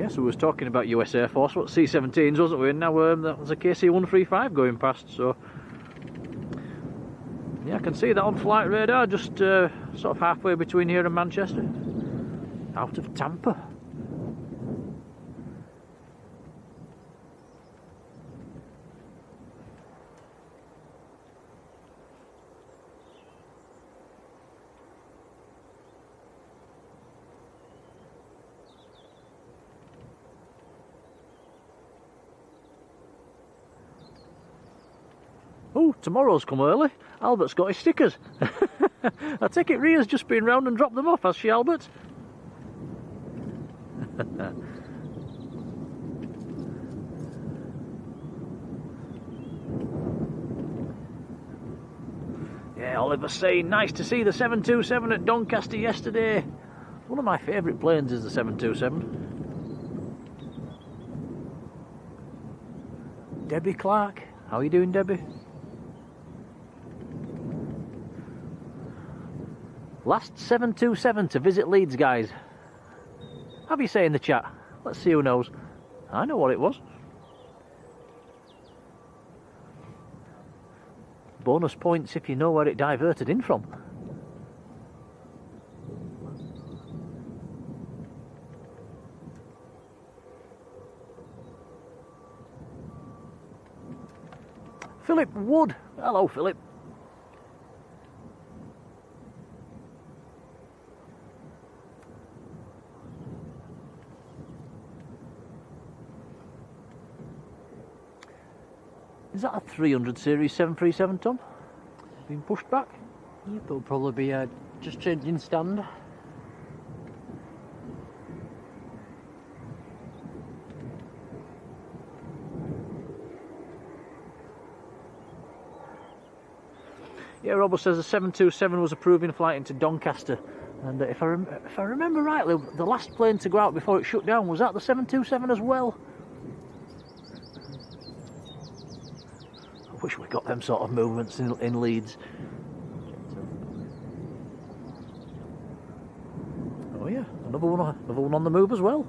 Yeah, so we was talking about US Air Force, what, C-17s, wasn't we? And now that was a KC-135 going past, so... Yeah, I can see that on flight radar, just sort of halfway between here and Manchester. Out of Tampa. Oh, tomorrow's come early. Albert's got his stickers. I take it Ria's just been round and dropped them off, has she, Albert? Yeah, Oliver's saying, nice to see the 727 at Doncaster yesterday. One of my favourite planes is the 727. Debbie Clark, how are you doing, Debbie? Last 727 to visit Leeds, guys. Have you say in the chat? Let's see who knows. I know what it was. Bonus points if you know where it diverted in from. Philip Wood. Hello, Philip. Is that a 300 series 737, Tom? Been pushed back? Yeah, it'll probably be just changing stand. Yeah, Robert says the 727 was approving flight into Doncaster, and if I remember rightly, the last plane to go out before it shut down was that the 727 as well. I wish we got them sort of movements in Leeds. Oh yeah, another one on the move as well.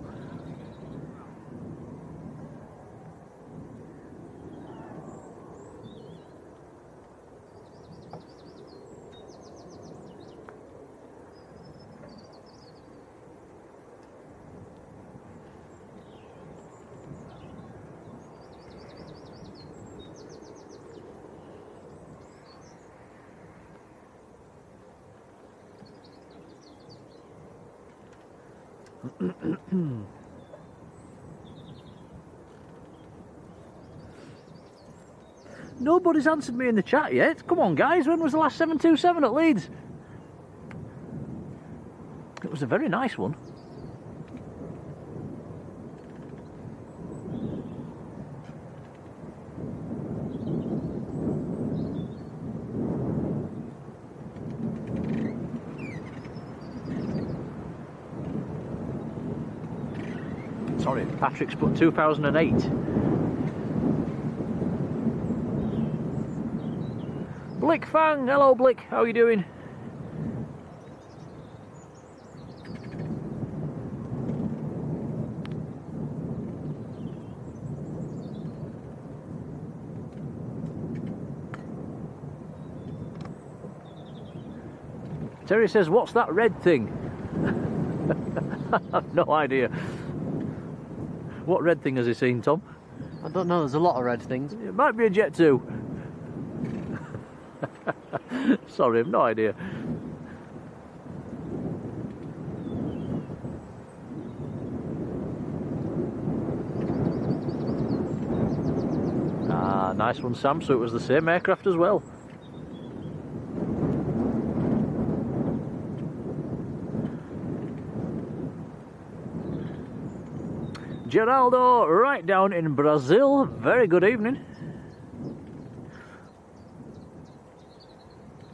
Nobody's answered me in the chat yet. Come on, guys, when was the last 727 at Leeds? It was a very nice one. Sorry, Patrick's put 2008. Blick Fang, hello Blick, how are you doing? Terry says, what's that red thing? I have no idea. What red thing has he seen, Tom? I don't know, there's a lot of red things. It might be a Jet 2. Sorry, I've no idea. Ah, nice one, Sam. So it was the same aircraft as well. Geraldo, right down in Brazil. Very good evening.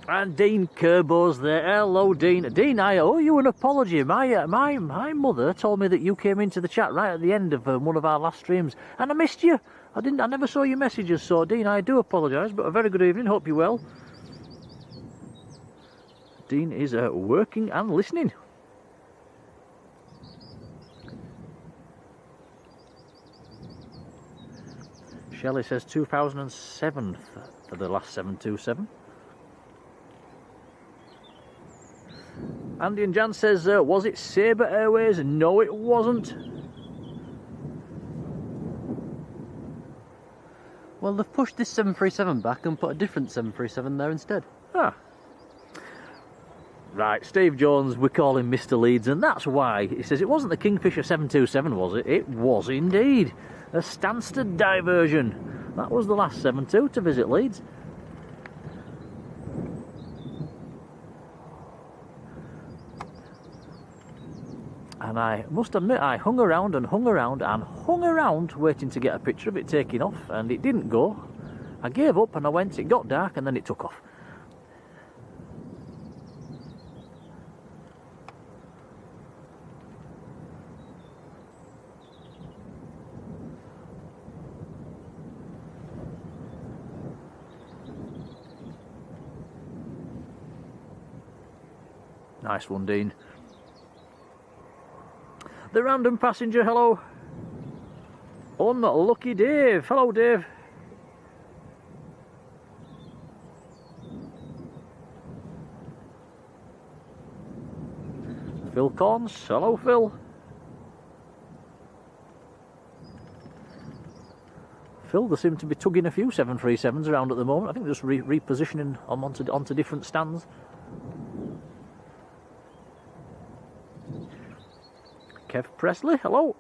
And Dean Kerbo's there. Hello, Dean. Dean, I owe you an apology. My mother told me that you came into the chat right at the end of one of our last streams, and I missed you. I never saw your messages. So, Dean, I do apologise. But a very good evening. Hope you're well. Dean is working and listening. Shelley says 2007 for the last 727. Andy and Jan says, was it Sabre Airways? No, it wasn't. Well, they've pushed this 737 back and put a different 737 there instead. Ah. Right, Steve Jones, we call him Mr. Leeds, and that's why. He says it wasn't the Kingfisher 727, was it? It was indeed. A Stansted diversion. That was the last 72 to visit Leeds. And I must admit, I hung around and hung around and hung around waiting to get a picture of it taking off, and it didn't go. I gave up and I went, it got dark and then it took off. Nice one, Dean. The random passenger, hello. Unlucky Dave. Hello, Dave. Phil Corns. Hello, Phil. Phil, they seem to be tugging a few 737s around at the moment. I think they're just repositioning them onto different stands. Kev Presley, hello.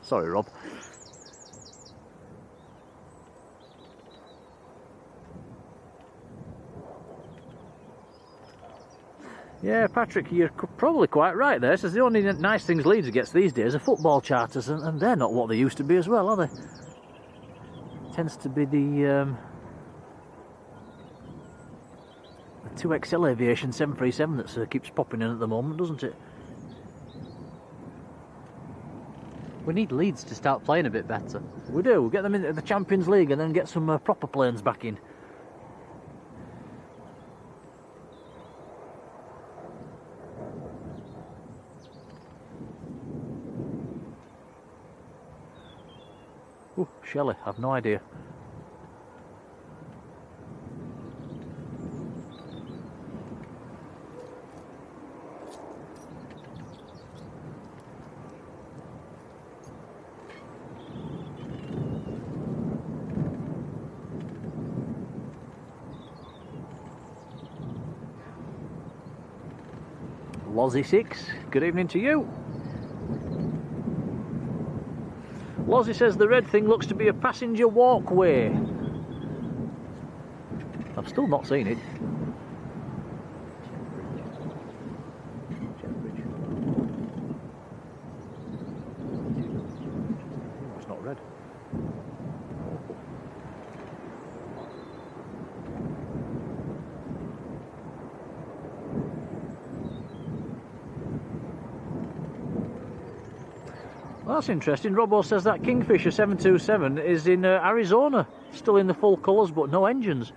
Sorry, Rob. Yeah, Patrick, you're probably quite right there. Says the only nice things Leeds gets these days are football charters, and they're not what they used to be as well, are they? Tends to be the 2XL Aviation 737 that keeps popping in at the moment, doesn't it? We need Leeds to start playing a bit better. We do. We'll get them into the Champions League and then get some proper planes back in. Oh, Shelley, I've no idea. Lozzie6, good evening to you. Lozzie says the red thing looks to be a passenger walkway. I've still not seen it. It's not red. Well, that's interesting. Robbo says that Kingfisher 727 is in Arizona, still in the full colours but no engines.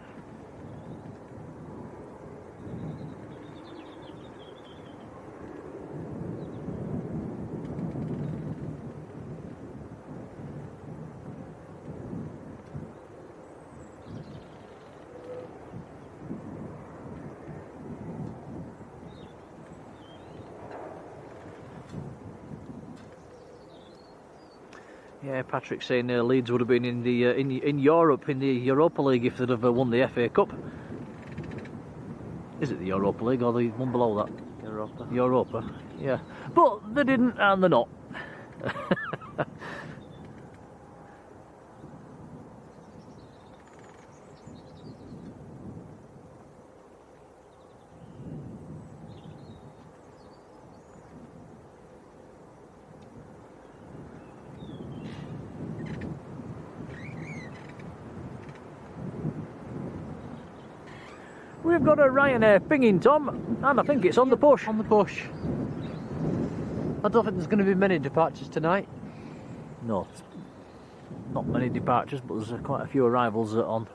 Yeah, Patrick's saying Leeds would have been in the in Europe in the Europa League if they'd have won the FA Cup. Is it the Europa League or the one below that? Europa. Europa, yeah. But they didn't, and they're not. We've got a Ryanair pinging, Tom, and I think it's on the push. On the push. I don't think there's going to be many departures tonight. No, not many departures, but there's quite a few arrivals on.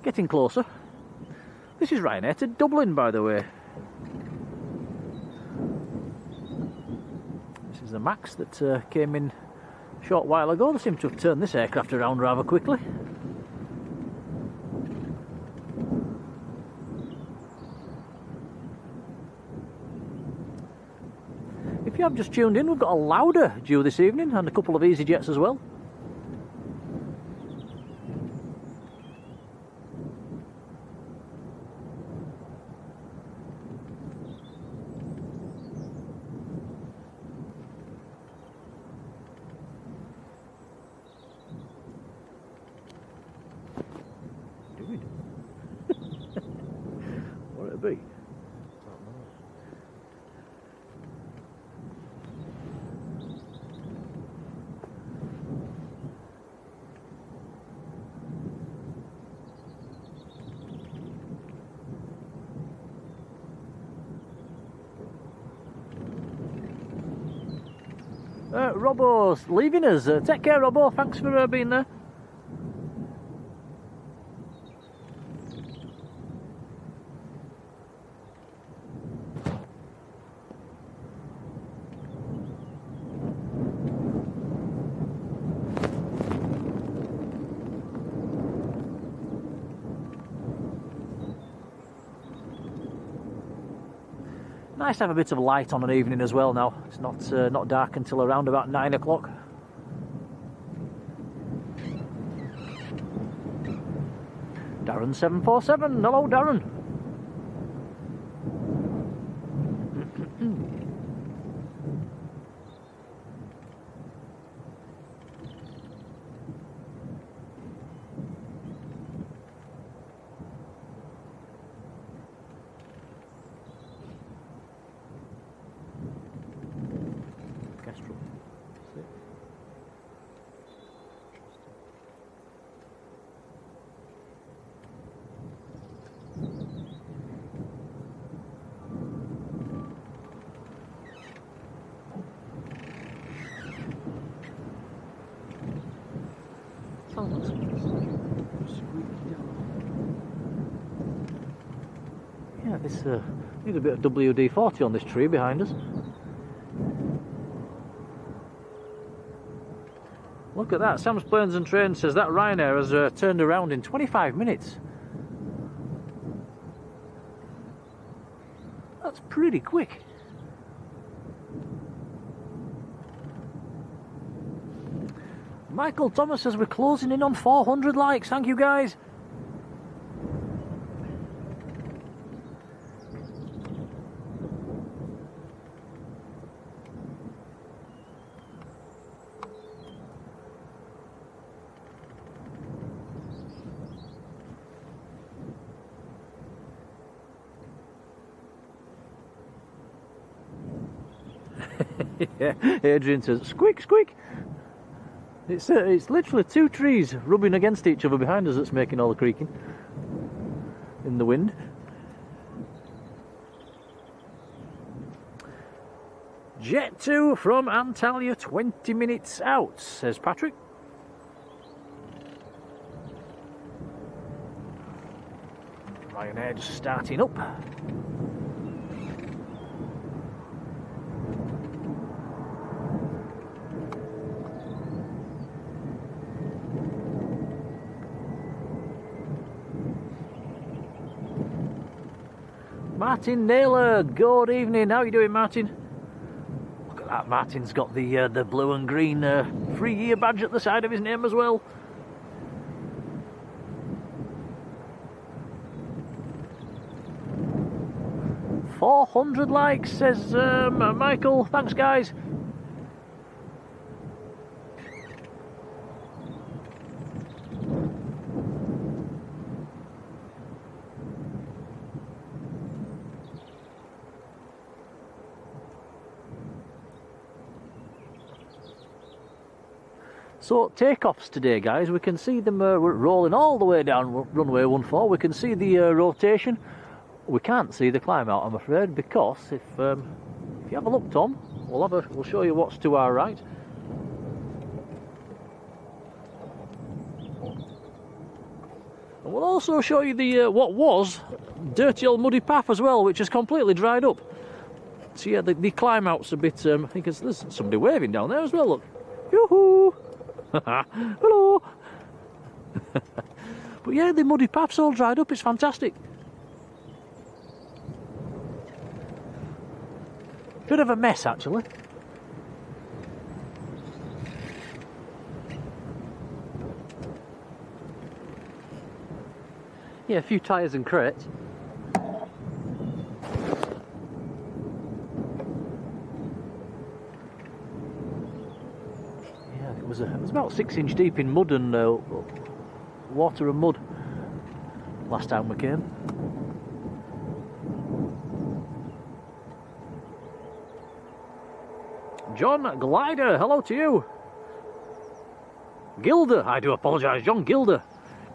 Getting closer. This is Ryanair to Dublin, by the way. This is the MAX that came in a short while ago. They seem to have turned this aircraft around rather quickly. If you have just tuned in, we've got a Lauda due this evening and a couple of EasyJets as well. What would it be? Robbo's leaving us. Take care, Robbo. Thanks for being there. Nice to have a bit of light on an evening as well now. It's not dark until around about 9 o'clock. Darren 747. Hello, Darren. Yeah, this needs a bit of WD-40 on this tree behind us. Look at that. Sam's Planes and Trains says that Ryanair has turned around in 25 minutes. That's pretty quick. Michael Thomas says we're closing in on 400 likes. Thank you, guys. Yeah, Adrian says, squeak, squeak. It's literally two trees rubbing against each other behind us that's making all the creaking in the wind. Jet 2 from Antalya, 20 minutes out, says Patrick. Ryanair just starting up. Martin Naylor, good evening. How are you doing, Martin? Look at that. Martin's got the blue and green 3-year badge at the side of his name as well. "400 likes," says Michael. Thanks, guys. So takeoffs today, guys, we can see them rolling all the way down runway 14. We can see the rotation. We can't see the climb out, I'm afraid, because if you have a look, Tom, we'll show you what's to our right. And We'll also show you the what was dirty old muddy path as well, which has completely dried up. So yeah, the climb out's a bit. I think there's somebody waving down there as well. Look, yoo-hoo! Hello. But yeah, the muddy path's all dried up. It's fantastic. Bit of a mess actually. Yeah, a few tyres and crates. Yeah, it was about 6 inch deep in mud and water and mud last time we came. John Glider, hello to you. Gilder, I do apologise, John Gilder.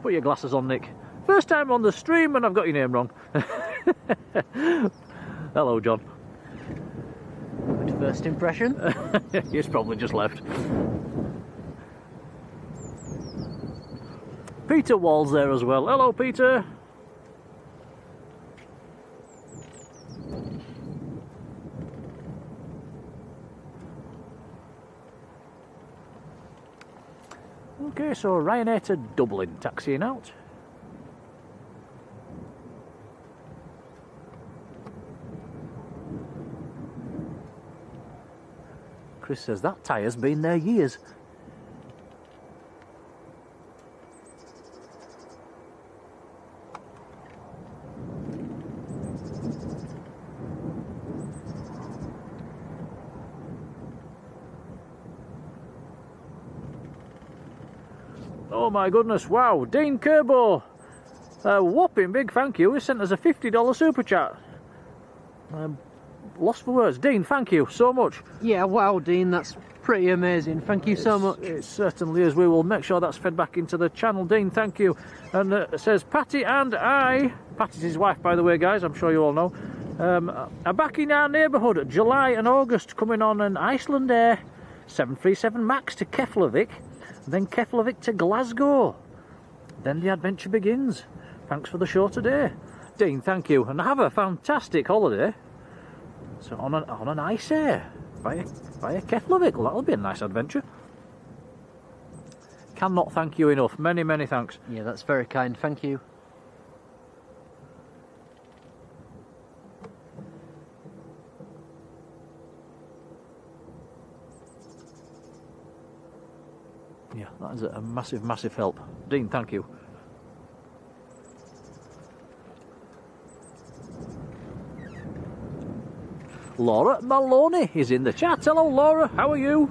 Put your glasses on, Nick. First time on the stream and I've got your name wrong. Hello, John. Good first impression. He's probably just left. Peter Wall's there as well. Hello, Peter. Okay, so Ryanair to Dublin, taxiing out. Chris says that tyre's been there years. Oh my goodness, wow, Dean Kerbo, a whopping big thank you. He sent us a $50 super chat. Lost for words. Dean, thank you so much. Yeah, wow, Dean, that's pretty amazing. Thank you so much. It certainly is. We will make sure that's fed back into the channel. Dean, thank you. And it says, Patty and I, Patty's his wife, by the way, guys, I'm sure you all know, are back in our neighbourhood, July and August, coming on an Iceland Air 737 MAX to Keflavik, then Keflavik to Glasgow. Then the adventure begins. Thanks for the show today. Dean, thank you. And have a fantastic holiday. So on an ice air via Keflavik. Well, that'll be a nice adventure. Cannot thank you enough. Many, many thanks. Yeah, that's very kind. Thank you. Yeah, that is a massive, massive help. Dean, thank you. Laura Maloney is in the chat. Hello, Laura. How are you?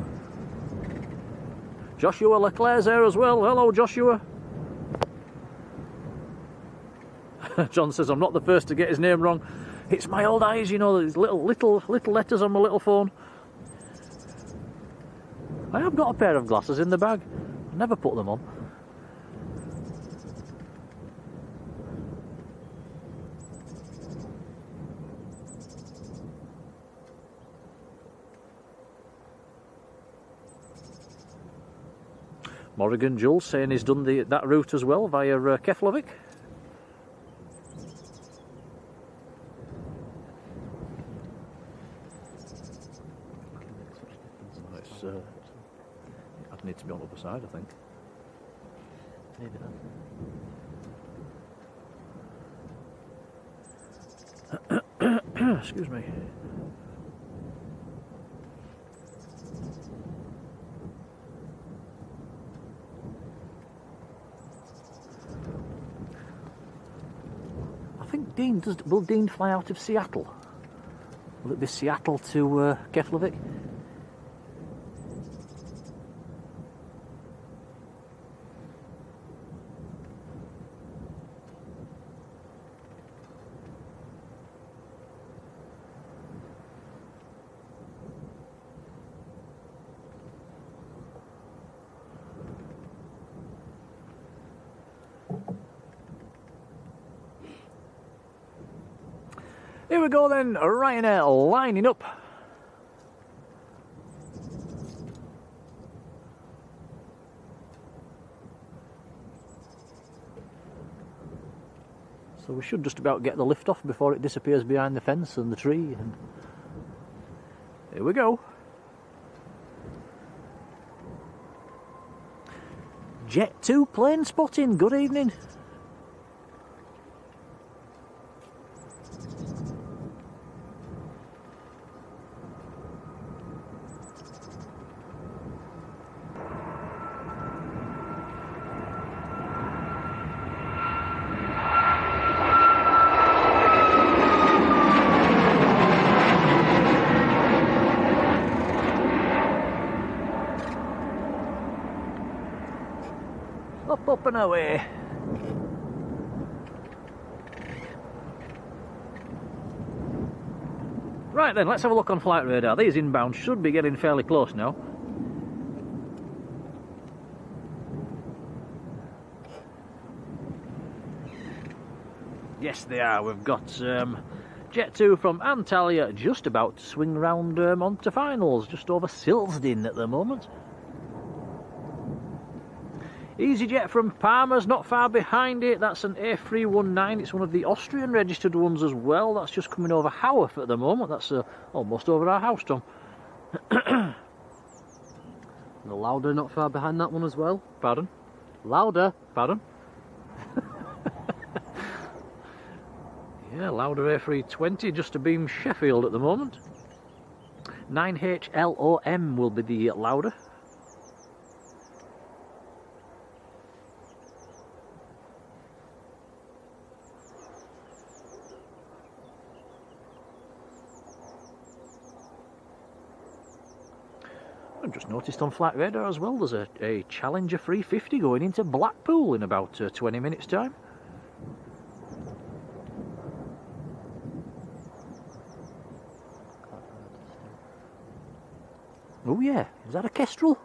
Joshua Leclerc's there as well. Hello, Joshua. John says I'm not the first to get his name wrong. It's my old eyes, you know, these little letters on my little phone. I have got a pair of glasses in the bag. I never put them on. Morrigan Jules saying he's done that route as well via Keflavik. I'd need to be on the other side, I think. Maybe that. Excuse me. I think will Dean fly out of Seattle? Will it be Seattle to Keflavik? Here we go then, Ryanair lining up. So we should just about get the lift off before it disappears behind the fence and the tree. And here we go. Jet 2 plane spotting, good evening. Up and away. Right then, let's have a look on flight radar. These inbound should be getting fairly close now. Yes, they are. We've got Jet 2 from Antalya just about to swing round onto finals, just over Silsden at the moment. EasyJet from Parma's not far behind it. That's an A319. It's one of the Austrian registered ones as well. That's just coming over Haworth at the moment. That's almost over our house, Tom. The Lauda not far behind that one as well. Pardon? Lauda. Pardon? Yeah, Lauda A320 just to beam Sheffield at the moment. 9HLOM will be the Lauda. I've just noticed on flight radar as well, there's a Challenger 350 going into Blackpool in about 20 minutes time. Oh yeah, is that a Kestrel?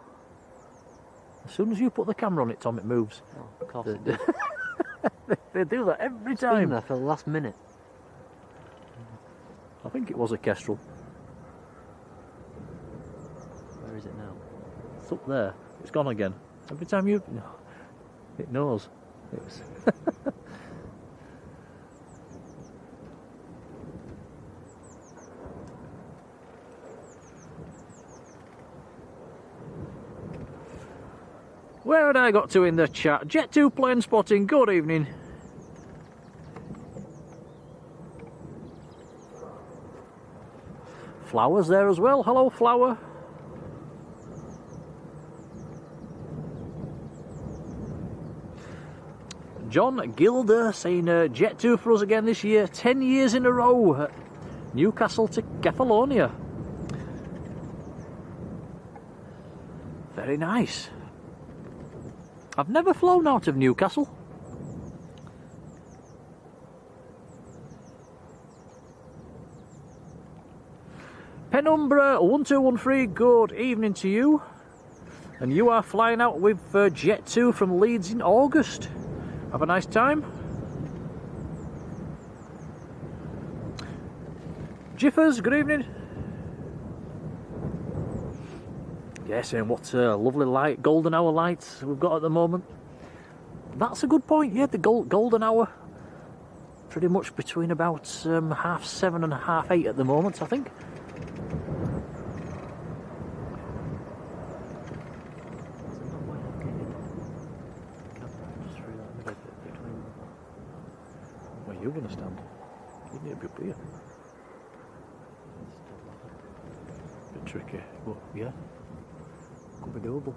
As soon as you put the camera on it, Tom, it moves. Oh, of course it does. They do that every It's been time. there for the last minute. I think it was a Kestrel. Where is it now? It's up there. It's gone again. Every time you... No, it knows. It's Where had I got to in the chat? Jet 2 plane spotting, good evening. Flower's there as well. Hello, Flower. John Gilder saying Jet 2 for us again this year. 10 years in a row. Newcastle to Kefalonia. Very nice. I've never flown out of Newcastle. Penumbra 1213, good evening to you. And you are flying out with Jet 2 from Leeds in August. Have a nice time. Jiffers, good evening. Yes, and what lovely light, golden hour lights we've got at the moment. That's a good point, yeah, the golden hour. Pretty much between about 7:30 and 8:30 at the moment, I think. Where are you going to stand? You need to be up here. Bit tricky, but yeah. Could be doable.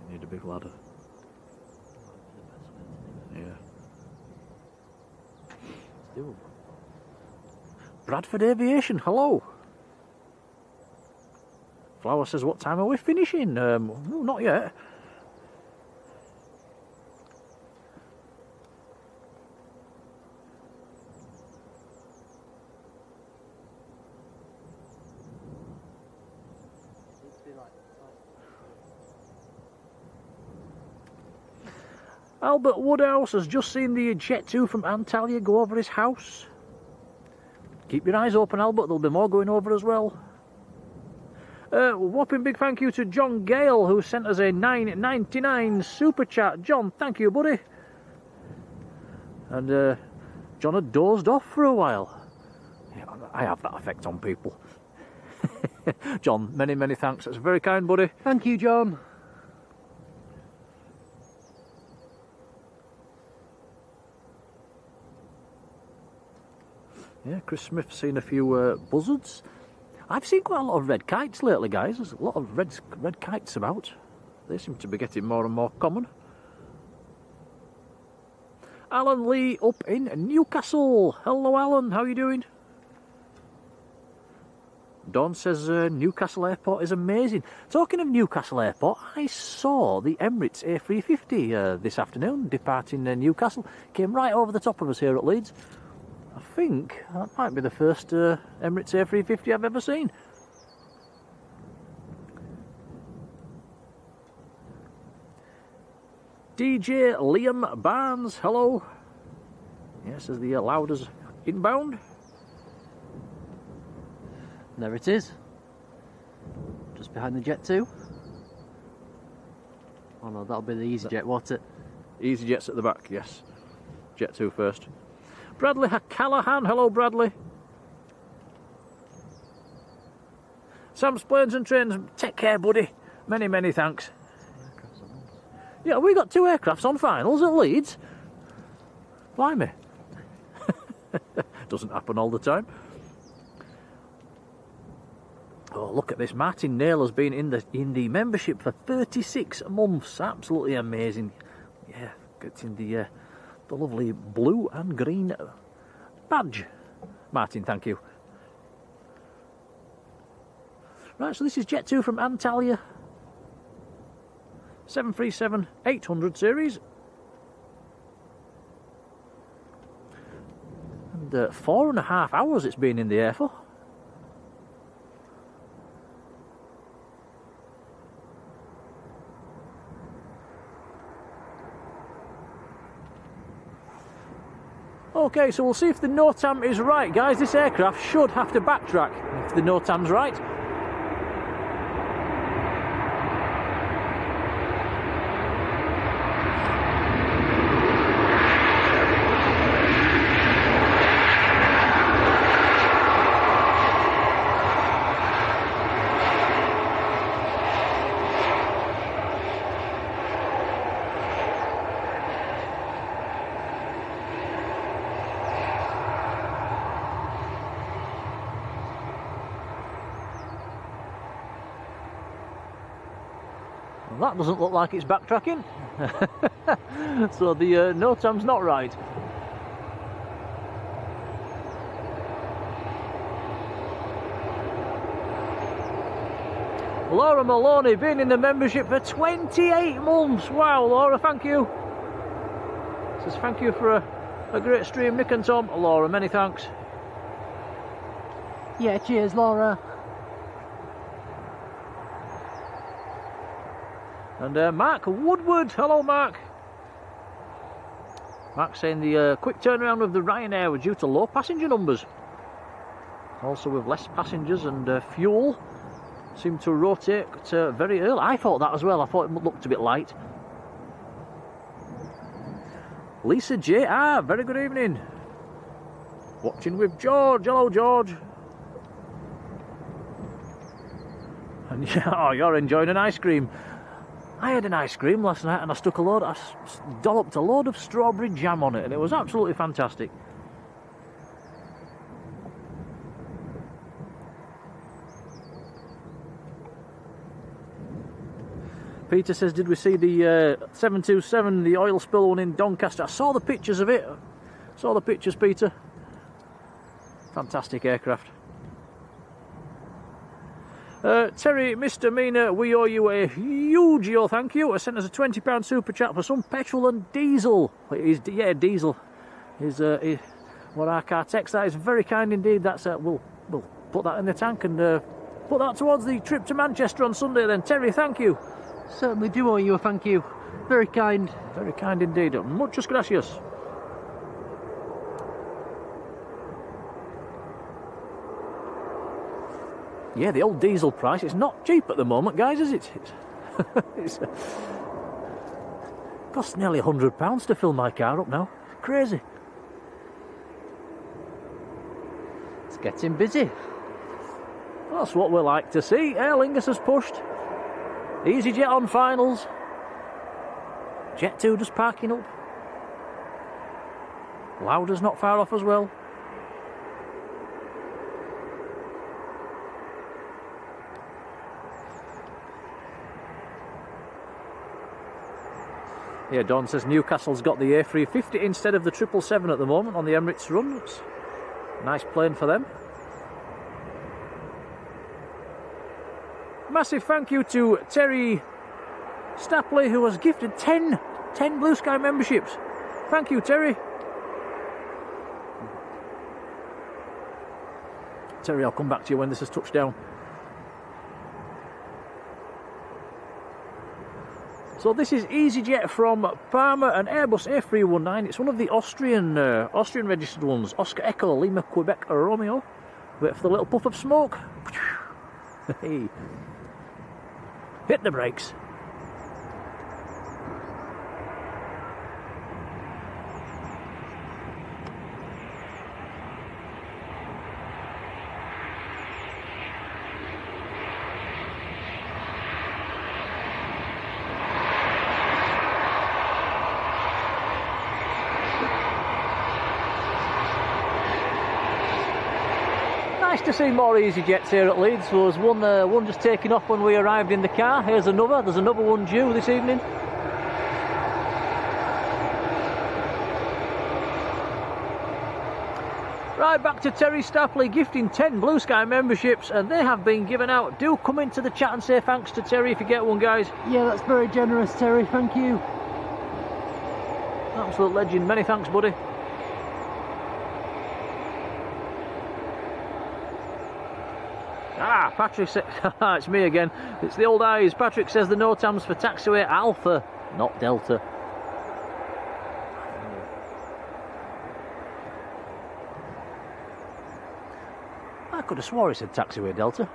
You need a big ladder. Yeah. It's doable. Bradford Aviation, hello. Flower says, what time are we finishing? No, not yet. Albert Woodhouse has just seen the Jet 2 from Antalya go over his house. Keep your eyes open, Albert, there'll be more going over as well. Whopping big thank you to John Gale, who sent us a $9.99 super chat. John, thank you, buddy. And John had dozed off for a while. Yeah, I have that effect on people. John, many, many thanks. That's very kind, buddy. Thank you, John. Yeah, Chris Smith's seen a few buzzards. I've seen quite a lot of red kites lately, guys. There's a lot of red kites about. They seem to be getting more and more common. Alan Lee up in Newcastle. Hello, Alan. How are you doing? Dawn says Newcastle Airport is amazing. Talking of Newcastle Airport, I saw the Emirates A350 this afternoon departing Newcastle. Came right over the top of us here at Leeds. I think that might be the first Emirates A350 I've ever seen. DJ Liam Barnes, hello. Yes, as the Louders inbound. There it is. Just behind the Jet 2. Oh no, that'll be the EasyJet, won't it? EasyJet's at the back, yes. Jet 2 first. Bradley Callahan, hello Bradley. Sam's Planes and Trains, take care buddy. Many, many thanks. Yeah, we got 2 aircrafts on finals at Leeds. Blimey. Doesn't happen all the time. Oh, look at this. Martin Naylor's been in the membership for 36 months. Absolutely amazing. Yeah, getting the lovely blue and green badge. Martin, thank you. Right, so this is Jet 2 from Antalya. 737-800 series. And 4.5 hours it's been in the air for. Okay, so we'll see if the NOTAM is right, guys. This aircraft should have to backtrack if the NOTAM's right. Well, that doesn't look like it's backtracking. So the NOTAM's not right. Laura Maloney, been in the membership for 28 months. Wow, Laura, thank you. Says thank you for a great stream, Nick and Tom. Laura, many thanks. Yeah, cheers, Laura. And Mark Woodward, hello Mark. Mark saying the quick turnaround of the Ryanair was due to low passenger numbers. Also with less passengers and fuel seemed to rotate very early. I thought that as well, I thought it looked a bit light. Lisa J. Very good evening. Watching with George, hello George. And yeah, oh, you're enjoying an ice cream. I had an ice cream last night and I dolloped a load of strawberry jam on it and it was absolutely fantastic. Peter says, did we see the 727, the oil spill one in Doncaster? I saw the pictures of it. Saw the pictures, Peter. Fantastic aircraft. Terry, Mr. Mina, we owe you a huge thank you. I sent us a £20 super chat for some petrol and diesel. Yeah, diesel is what our car takes. That is very kind indeed. That's we'll put that in the tank and put that towards the trip to Manchester on Sunday. Then, Terry, thank you. Certainly do owe you a thank you. Very kind. Very kind indeed. Muchas gracias. Yeah, the old diesel price, it's not cheap at the moment, guys, is it? It costs nearly £100 to fill my car up now. Crazy. Getting busy. That's what we like to see. Aer Lingus has pushed. EasyJet on finals. Jet 2 just parking up. Lauda's not far off as well. Yeah, Dawn says Newcastle's got the A350 instead of the 777 at the moment on the Emirates run. It's a nice plane for them. Massive thank you to Terry Stapley, who has gifted 10 Blue Sky memberships. Thank you, Terry. Terry, I'll come back to you when this has touched down. So this is EasyJet from Parma, an Airbus A319. It's one of the Austrian registered ones. Oscar Echo, Lima, Quebec, Romeo. Wait for the little puff of smoke. Hey. Hit the brakes. Nice to see more EasyJets here at Leeds. There was one just taking off when we arrived in the car. Here's another. There's another one due this evening. Right, back to Terry Stapley gifting 10 Blue Sky memberships, and they have been given out. Do come into the chat and say thanks to Terry if you get one, guys. Yeah, that's very generous, Terry. Thank you. Absolute legend. Many thanks, buddy. Ah, Patrick says, it's me again. It's the old eyes. Patrick says the NOTAMs for taxiway Alpha, not Delta. I could have swore he said taxiway Delta.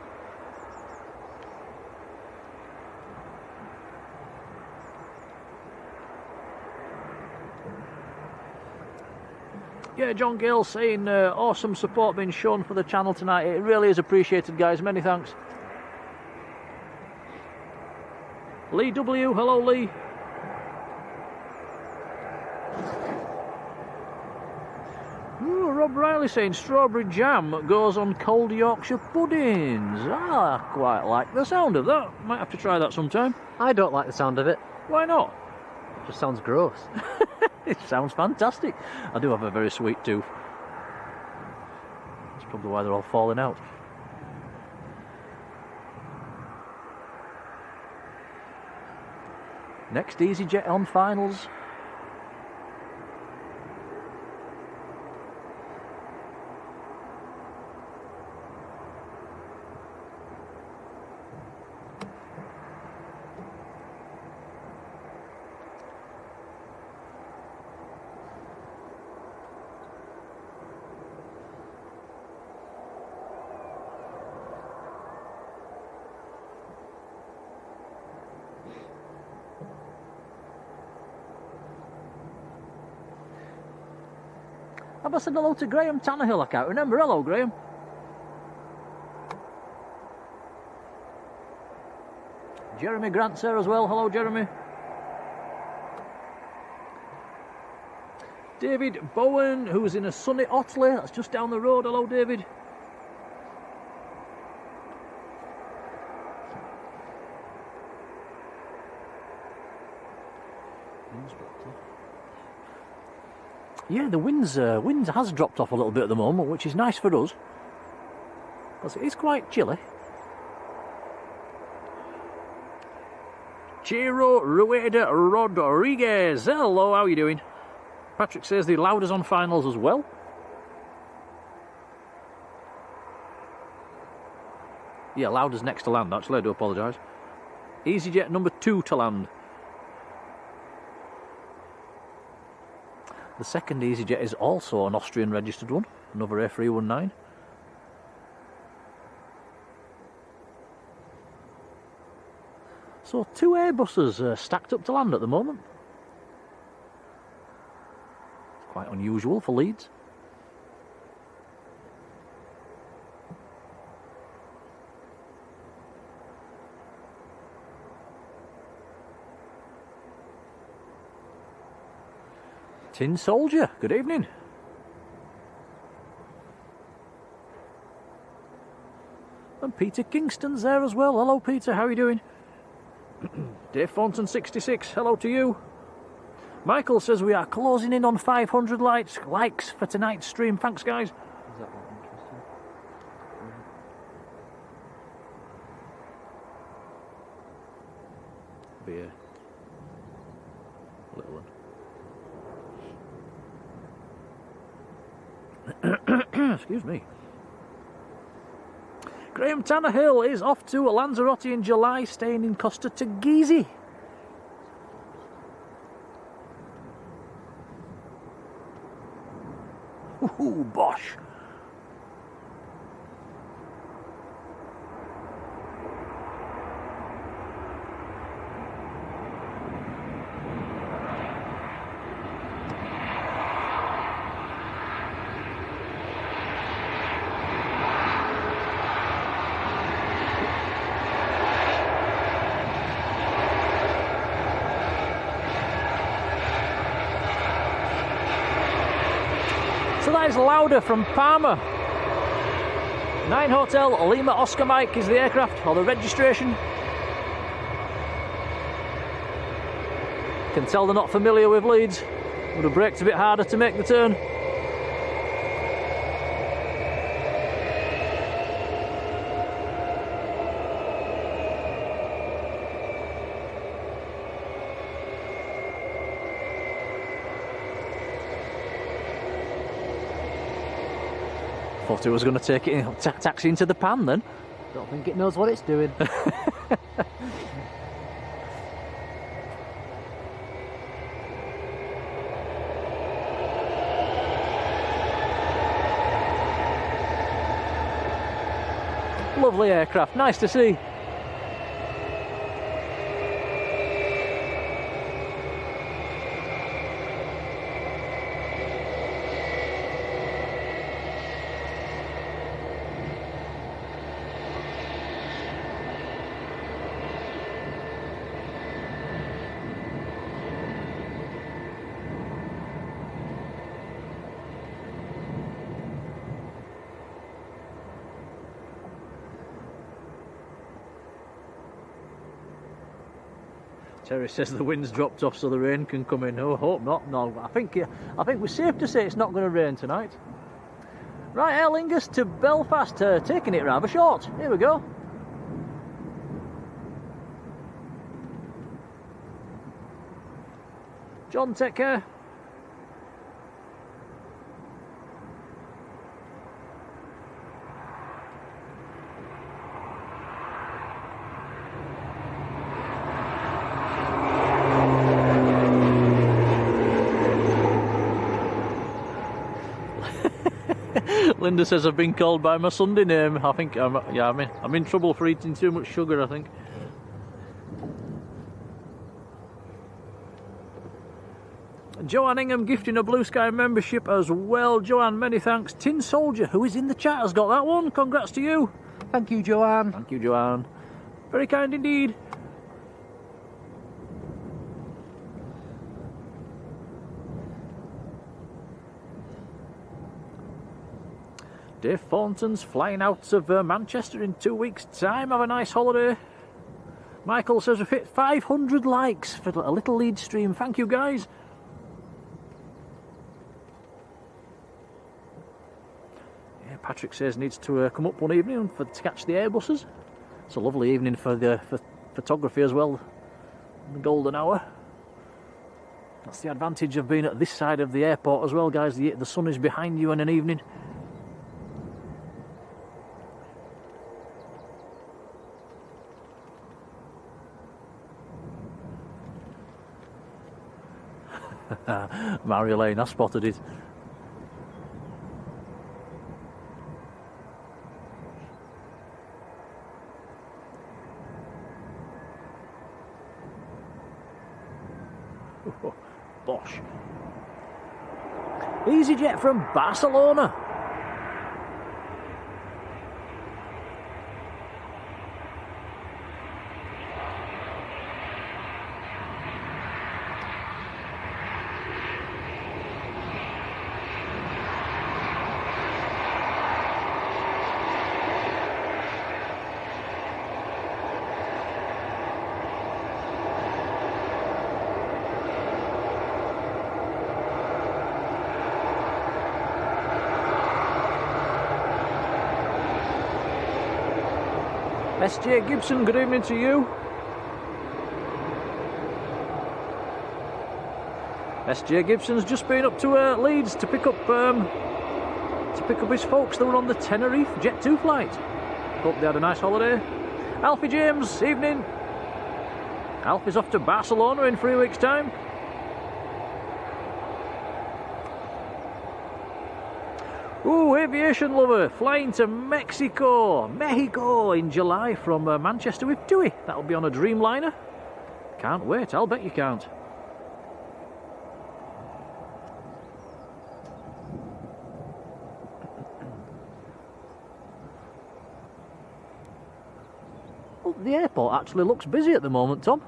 Yeah, John Gale saying awesome support being shown for the channel tonight. It really is appreciated, guys. Many thanks. Lee W, hello Lee. Ooh, Rob Riley saying strawberry jam goes on cold Yorkshire puddings. Ah, I quite like the sound of that. Might have to try that sometime. I don't like the sound of it. Why not? It just sounds gross. It sounds fantastic. I do have a very sweet tooth. That's probably why they're all falling out. Next EasyJet on finals. Have I said hello to Graham Tannehill? I can't remember. Hello, Graham. Jeremy Grant's there as well. Hello, Jeremy. David Bowen, who's in a sunny Otley. That's just down the road. Hello, David. Yeah, the winds has dropped off a little bit at the moment, which is nice for us, because it is quite chilly. Chiro Rueda Rodriguez, hello, how are you doing? Patrick says the Lauda's on finals as well. Yeah, Lauda's next to land, actually, I do apologise. EasyJet number 2 to land. The second EasyJet is also an Austrian registered one, another A319. So 2 Airbuses stacked up to land at the moment. It's quite unusual for Leeds. Tin Soldier, good evening. And Peter Kingston's there as well. Hello Peter, how are you doing? Dave Thornton 66, hello to you. Michael says we are closing in on 500 likes for tonight's stream. Thanks guys. Is that not interesting? Be a little one. Excuse me. Graham Tannehill is off to Lanzarote in July, staying in Costa Teguise. Ooh, bosh. So that is Lauda from Parma. 9 Hotel Lima Oscar Mike is the aircraft, or the registration. Can tell they're not familiar with Leeds. Would have braked a bit harder to make the turn. Thought it was going to take it in, taxi into the pan then. Don't think it knows what it's doing. Lovely aircraft, nice to see. Terry says the wind's dropped off so the rain can come in. Oh, hope not. No, I think we're safe to say it's not going to rain tonight. Right, Aer Lingus to Belfast, taking it rather short. Here we go. John, take care. Linda says I've been called by my Sunday name. I think I'm in trouble for eating too much sugar, I think. Joanne Ingham gifting a Blue Sky membership as well. Joanne, many thanks. Tin Soldier, who is in the chat, has got that one. Congrats to you. Thank you, Joanne. Thank you, Joanne. Very kind indeed. Dave Thornton's flying out of Manchester in 2 weeks' time. Have a nice holiday. Michael says we've hit 500 likes for a little lead stream. Thank you, guys. Yeah, Patrick says needs to come up one evening to catch the Airbuses. It's a lovely evening for photography as well. The golden hour. That's the advantage of being at this side of the airport as well, guys. The sun is behind you in an evening. Marjolein, I spotted it. Bosh. EasyJet from Barcelona. SJ Gibson, good evening to you. SJ Gibson's just been up to Leeds to pick up his folks that were on the Tenerife Jet 2 flight. Hope they had a nice holiday. Alfie James, evening. Alfie's off to Barcelona in 3 weeks' time. Ooh, aviation lover, flying to Mexico in July from Manchester with Dewey. That'll be on a Dreamliner. Can't wait, I'll bet you can't. Well, the airport actually looks busy at the moment, Tom.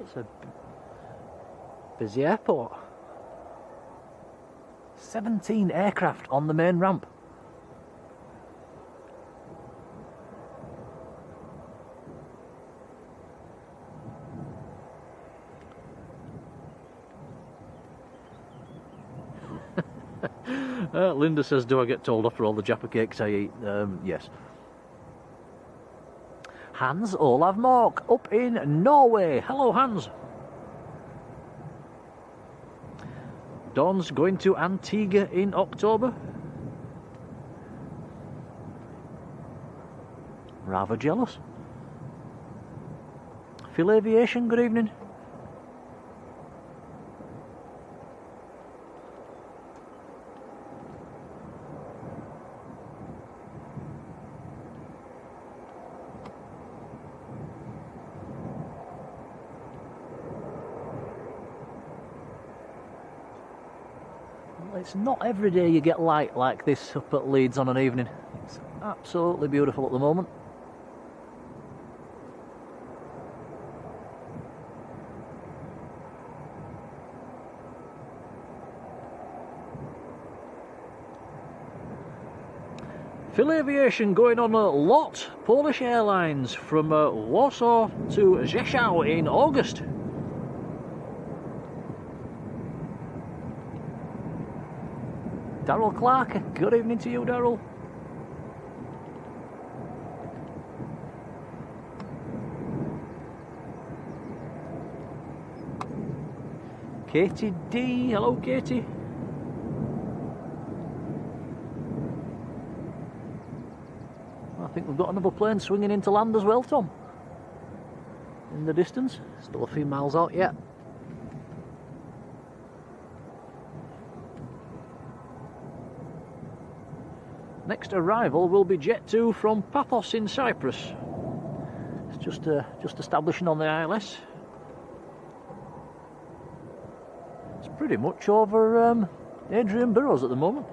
It's a busy airport. 17 aircraft on the main ramp. Linda says, do I get told off for all the Jaffa cakes I eat? Yes. Hans Olav Mork up in Norway. Hello, Hans. Dawn's going to Antigua in October. Rather jealous. Phil Aviation, good evening. It's not every day you get light like this up at Leeds on an evening. It's absolutely beautiful at the moment. Phil Aviation going on a LOT Polish Airlines from Warsaw to Rzeszów in August. Daryl Clark, good evening to you, Daryl. Katie D, hello Katie. I think we've got another plane swinging into land as well, Tom. In the distance, still a few miles out yet. Next arrival will be Jet 2 from Paphos in Cyprus. It's just establishing on the ILS. It's pretty much over Adrian Burrows at the moment.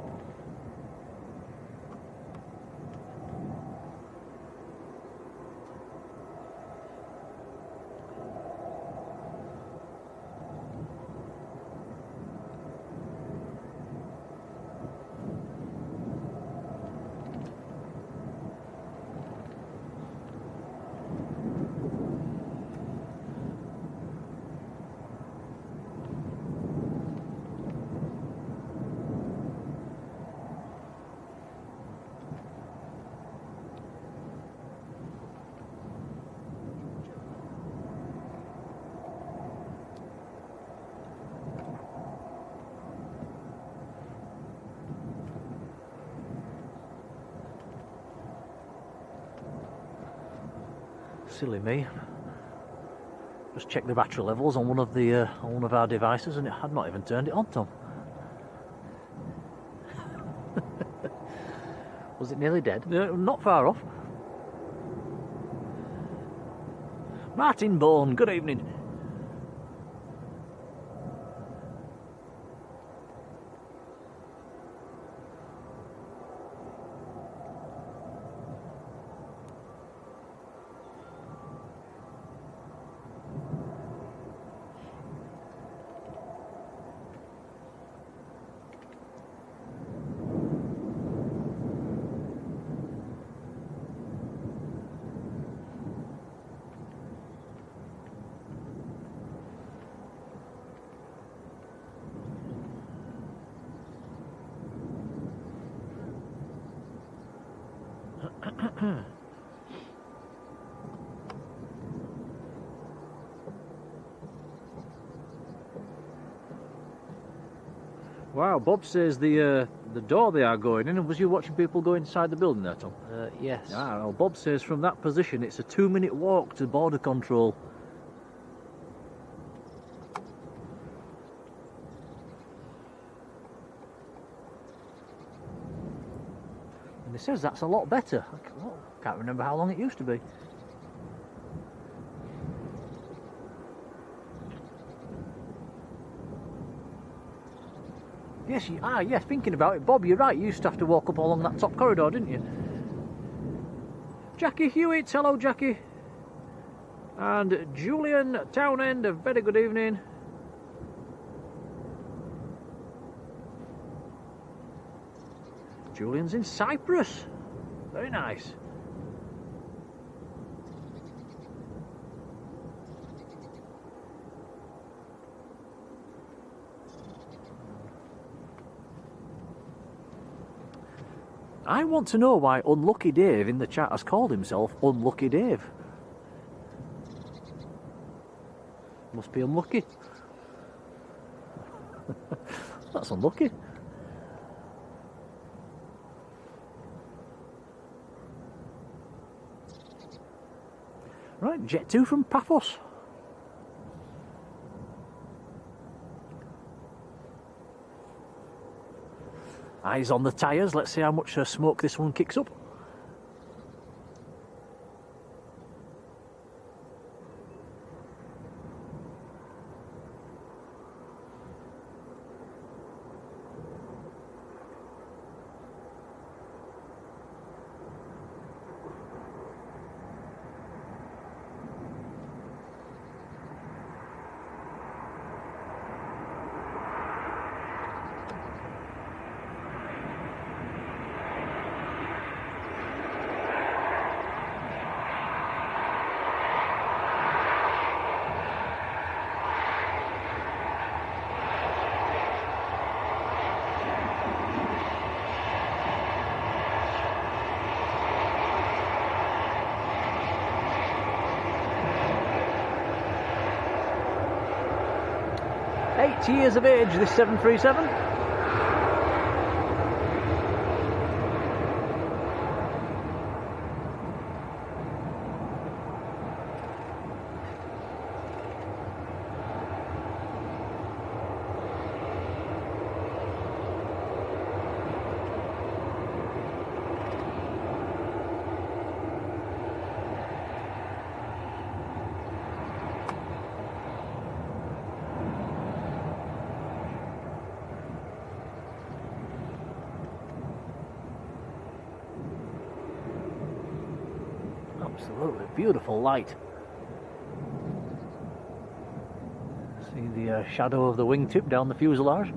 Silly me. Just checked the battery levels on one of our devices, and it had not even turned it on, Tom. Was it nearly dead? Not far off. Martin Bone, good evening. Wow, Bob says the door they are going in, and was you watching people go inside the building there, Tom? Yes. Ah, well, Bob says from that position it's a 2-minute walk to border control. And he says that's a lot better. I can't remember how long it used to be. Yes, yes, thinking about it, Bob, you're right, you used to have to walk up along that top corridor, didn't you? Jackie Hewitt, hello Jackie. And Julian Townend, a very good evening. Julian's in Cyprus, very nice. I want to know why Unlucky Dave in the chat has called himself Unlucky Dave. Must be unlucky. That's unlucky. Right, Jet 2 from Paphos. Eyes on the tyres, let's see how much smoke this one kicks up. Years of age, this 737. Absolutely beautiful light. See the shadow of the wingtip down the fuselage.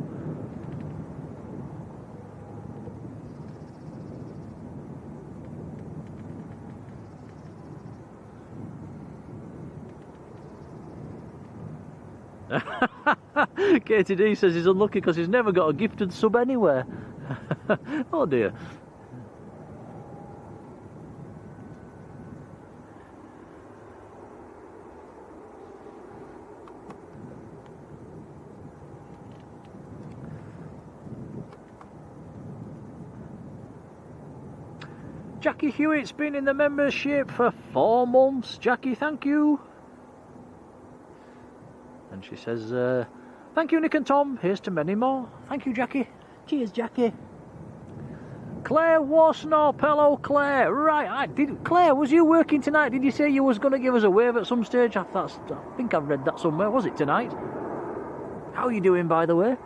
KTD says he's unlucky because he's never got a gifted sub anywhere. Oh dear. Jackie Hewitt's been in the membership for 4 months. Jackie, thank you. And she says, thank you, Nick and Tom. Here's to many more. Thank you, Jackie. Cheers, Jackie. Claire Warsnop. Hello, Claire. Right, Claire, was you working tonight? Did you say you was going to give us a wave at some stage? I think I've read that somewhere. Was it tonight? How are you doing, by the way?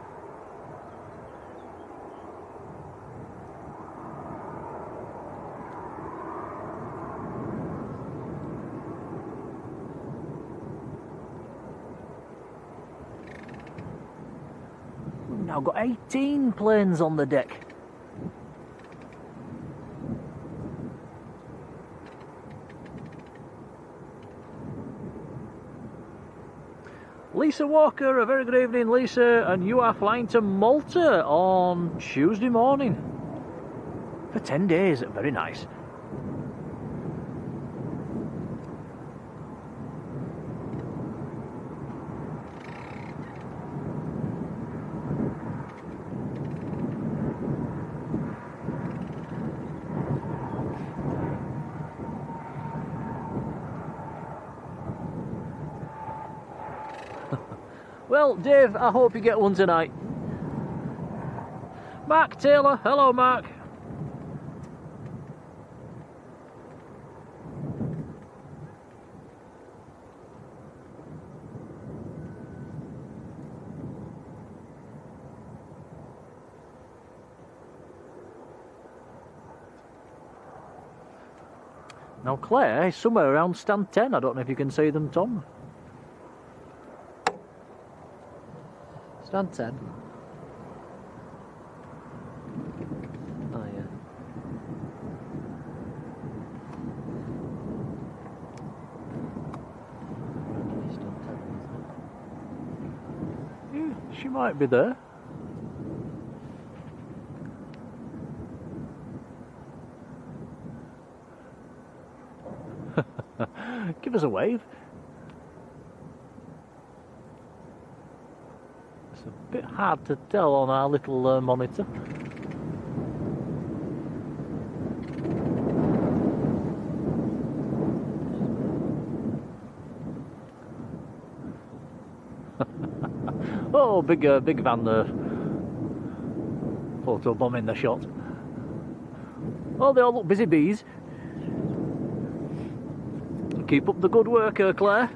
Now got 18 planes on the deck. Lisa Walker, a very good evening, Lisa, and you are flying to Malta on Tuesday morning for 10 days. Very nice. Well, Dave, I hope you get one tonight. Mark Taylor, hello Mark. Now Claire is somewhere around stand 10, I don't know if you can see them, Tom. Stand 10. Oh yeah. Yeah, she might be there. Give us a wave. It's a bit hard to tell on our little monitor. Oh, big van there. Photo bombing the shot. Oh, they all look busy bees. Keep up the good work, Claire.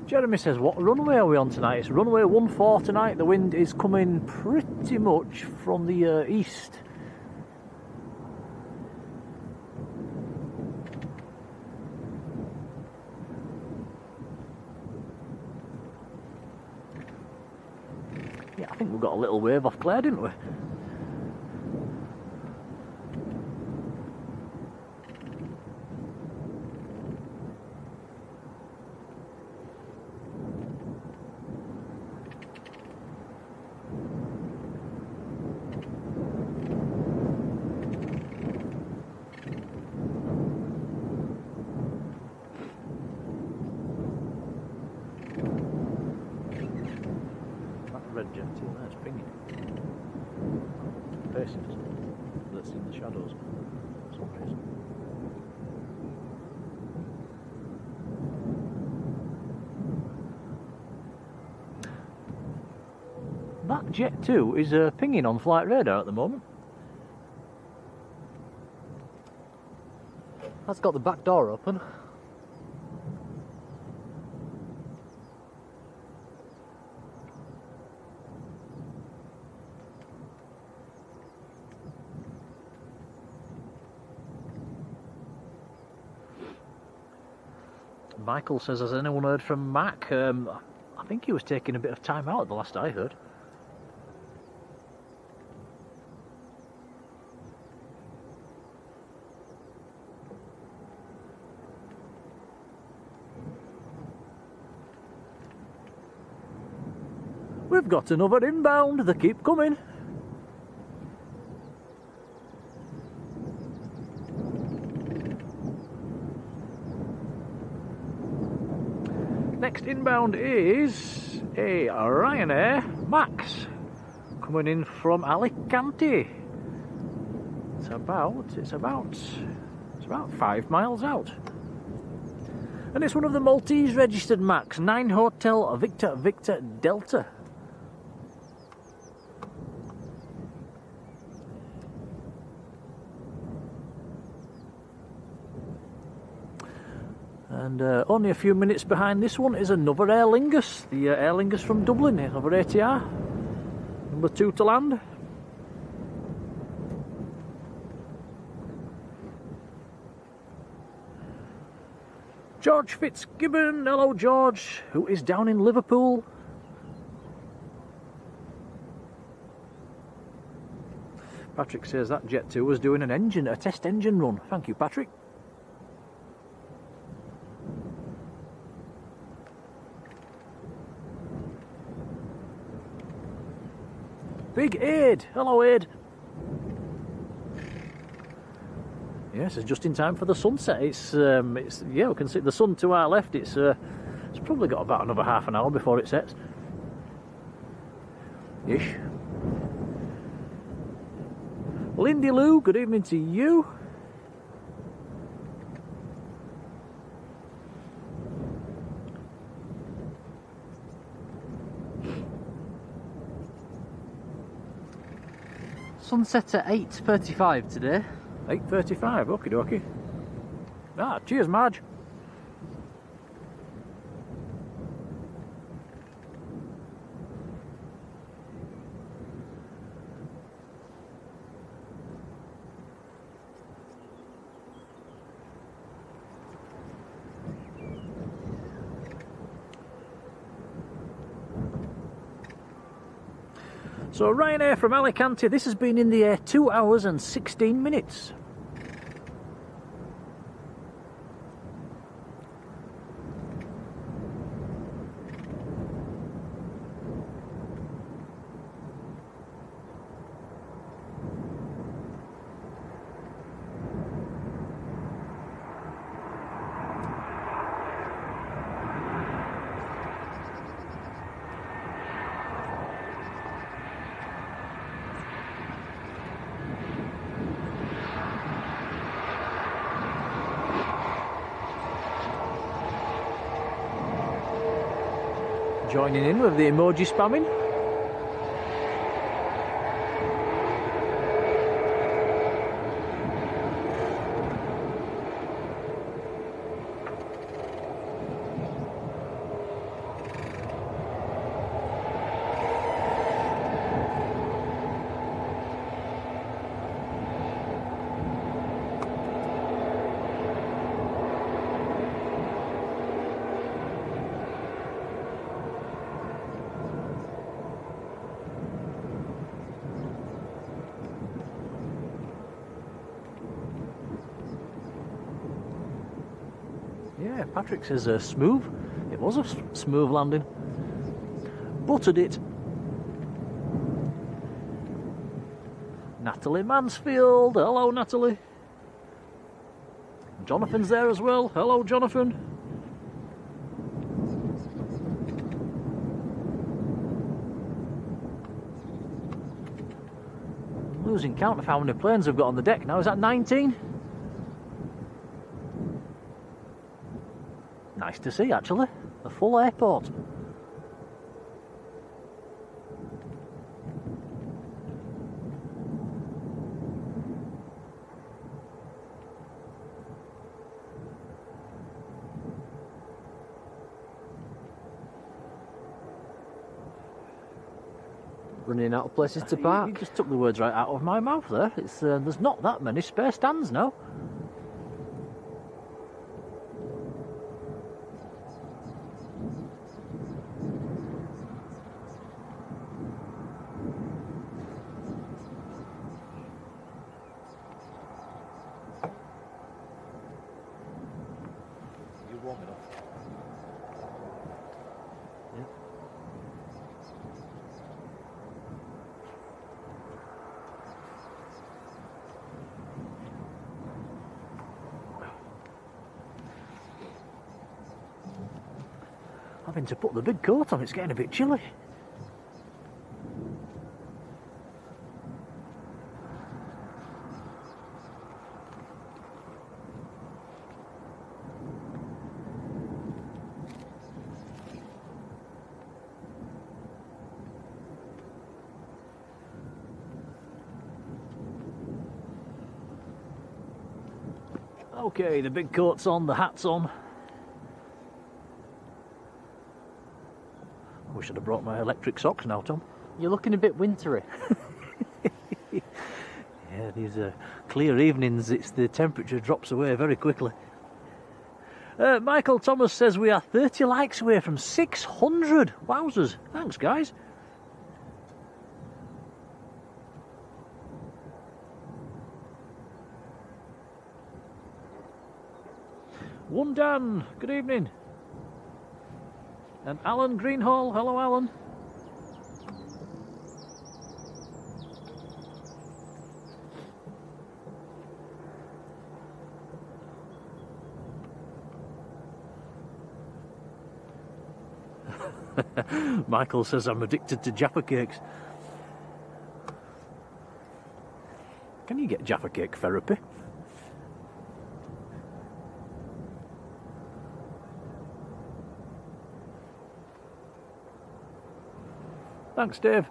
Jeremy says, what runway are we on tonight? It's runway 14 tonight. The wind is coming pretty much from the east. Yeah, I think we got a little wave off Claire, didn't we? Red jet in there, it's pinging. Facing us. That's in the shadows for some reason. That jet 2 is pinging on flight radar at the moment. That's got the back door open. Michael says, has anyone heard from Mac? I think he was taking a bit of time out, the last I heard. We've got another inbound, they keep coming. Next inbound is a Ryanair Max coming in from Alicante. It's about 5 miles out. And it's one of the Maltese registered Max, 9 Hotel Victor Victor Delta. And only a few minutes behind this one is another Aer Lingus, the Aer Lingus from Dublin, another ATR, number 2 to land. George Fitzgibbon, hello George, who is down in Liverpool. Patrick says that Jet 2 was doing a test engine run. Thank you, Patrick. Big Aid, hello Aid. Yes, it's just in time for the sunset. It's yeah, we can see the sun to our left. It's probably got about another half an hour before it sets. Ish. Lindy Lou, good evening to you. Sunset at 8:35 today. 8:35, okie dokie. Ah, cheers, Marge. So Ryanair from Alicante, this has been in the air 2 hours and 16 minutes. Joining in with the emoji spamming. Yeah, Patrick says smooth. It was a smooth landing. Buttered it. Natalie Mansfield. Hello, Natalie. Jonathan's there as well. Hello, Jonathan. Losing count of how many planes we've got on the deck now. Is that 19? Nice to see, actually. A full airport. Running out of places to park. You just took the words right out of my mouth there. It's there's not that many spare stands now. Having to put the big coat on, it's getting a bit chilly. Okay, the big coat's on, the hat's on. I should have brought my electric socks now, Tom. You're looking a bit wintry. Yeah, these clear evenings, the temperature drops away very quickly. Michael Thomas says we are 30 likes away from 600. Wowzers. Thanks, guys. One Dan, good evening. And Alan Greenhall, hello Alan. Michael says I'm addicted to Jaffa cakes. Can you get Jaffa Cake therapy? Thanks, Dave.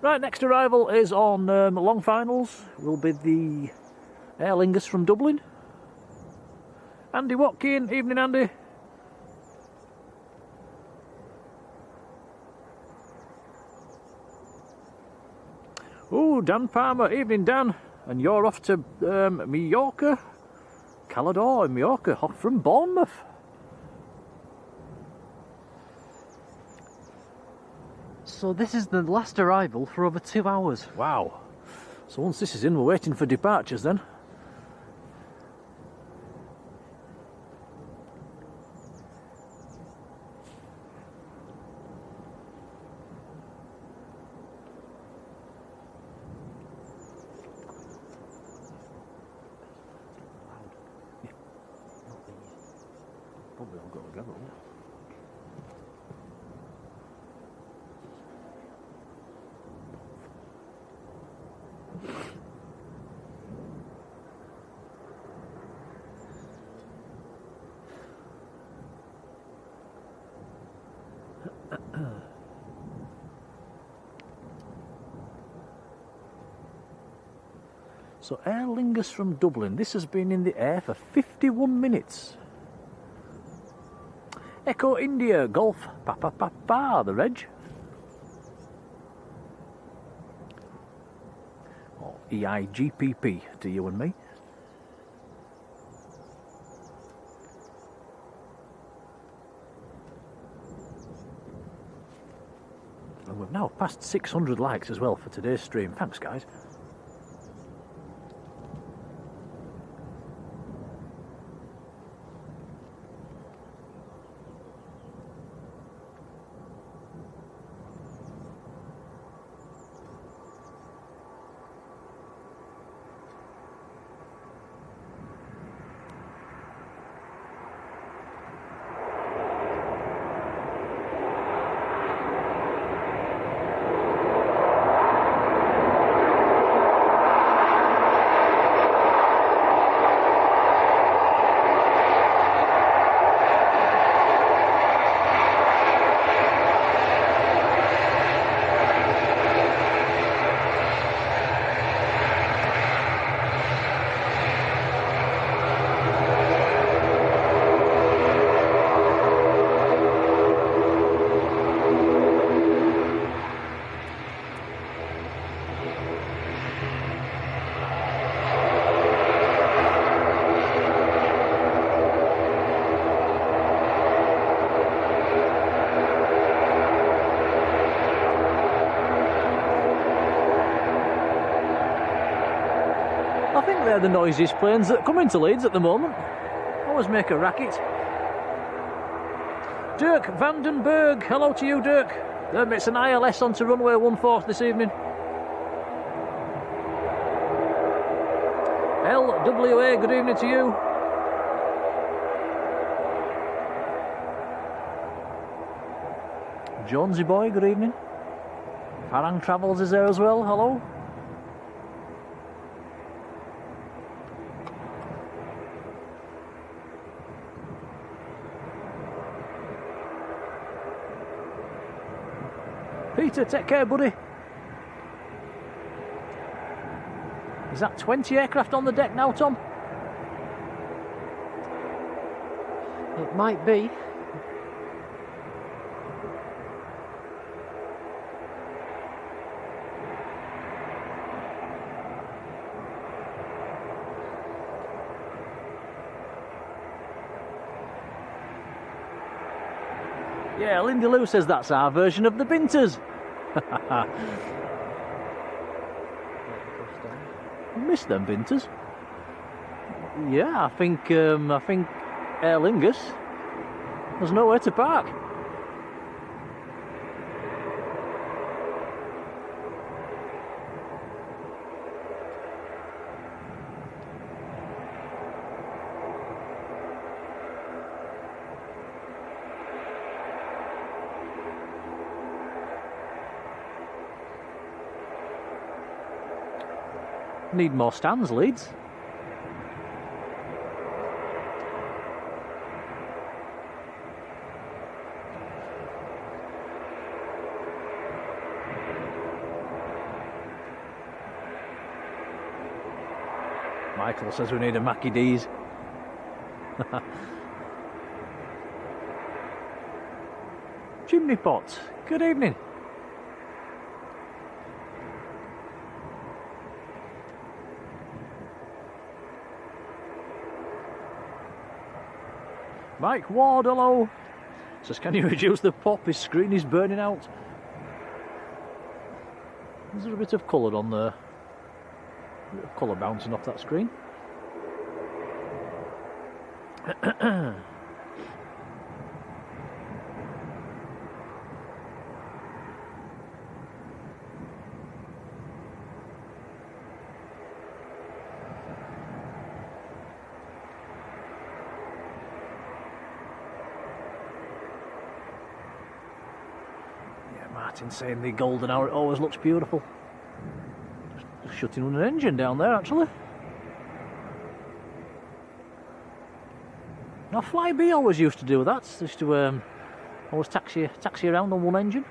Right, next arrival is on long finals. Will be the Aer Lingus from Dublin. Andy Watkin, evening Andy. Oh, Dan Palmer, evening Dan. And you're off to Mallorca? Calador in Mallorca, off from Bournemouth. So this is the last arrival for over 2 hours. Wow. So once this is in, we're waiting for departures then. Probably all got together. So Aer Lingus from Dublin, this has been in the air for 51 minutes. Echo India, Golf, Papa Papa, the reg. Or EIGPP to you and me. And we've now passed 600 likes as well for today's stream. Thanks, guys. They're the noisiest planes that come into Leeds at the moment. Always make a racket. Dirk Vandenberg, hello to you, Dirk. It's an ILS onto runway 14 this evening. LWA, good evening to you. Jonesy boy, good evening. Farang Travels is there as well, hello. Peter, take care, buddy. Is that 20 aircraft on the deck now, Tom? It might be. Yeah, Lindy Lou says that's our version of the Binters. Miss them Binters. Yeah, I think Aer Lingus. There's nowhere to park. Need more stands, Leeds. Michael says we need a Mackie D's. Chimney Pot, good evening. Mike Ward, hello. Says, can you reduce the pop? His screen is burning out. Is there a bit of colour on there? A bit of colour bouncing off that screen. Martin saying the golden hour, it always looks beautiful. Just shutting on an engine down there, actually. Now Flybe always used to do that, just to always taxi around on one engine.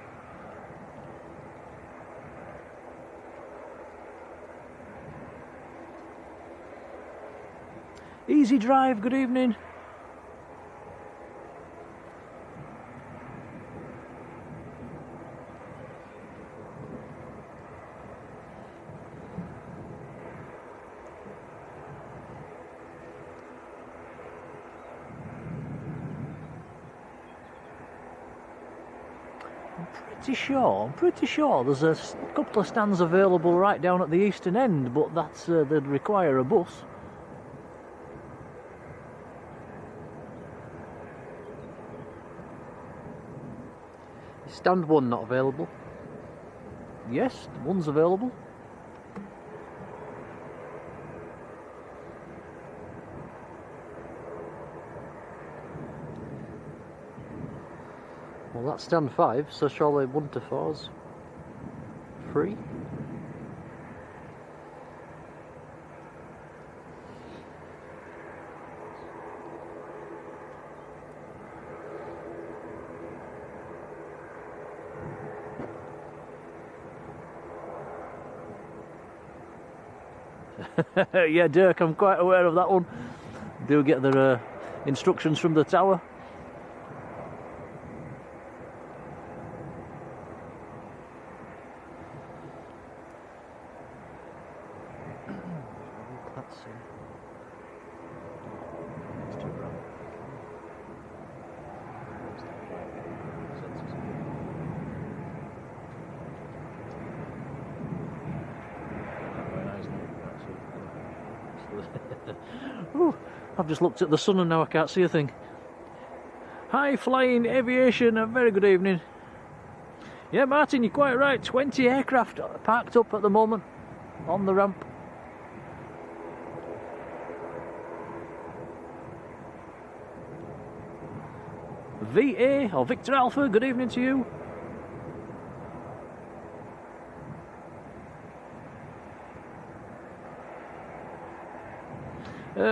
Easy Drive, good evening. I'm pretty sure there's a couple of stands available right down at the eastern end, but that's they'd require a bus. Is stand 1 not available? Yes, one's available. Well, that's stand 5, so surely 1 to 4's free. Yeah, Dirk, I'm quite aware of that one. Do get their instructions from the tower. Ooh, I've just looked at the sun and now I can't see a thing. High Flying Aviation, a very good evening. Yeah, Martin, you're quite right. 20 aircraft parked up at the moment on the ramp. VA, or Victor Alpha, good evening to you.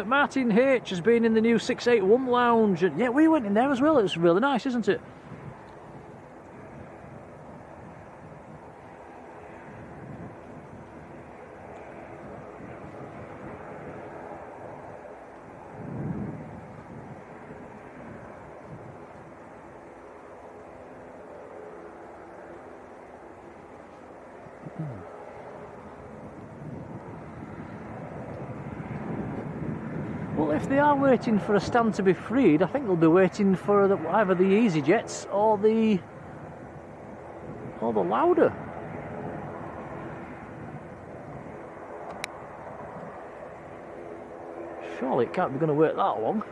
Martin H has been in the new 681 lounge. Yeah, we went in there as well. It was really nice, isn't it? Well, if they are waiting for a stand to be freed, I think they'll be waiting for either the EasyJets or the Lauda. Surely it can't be going to wait that long.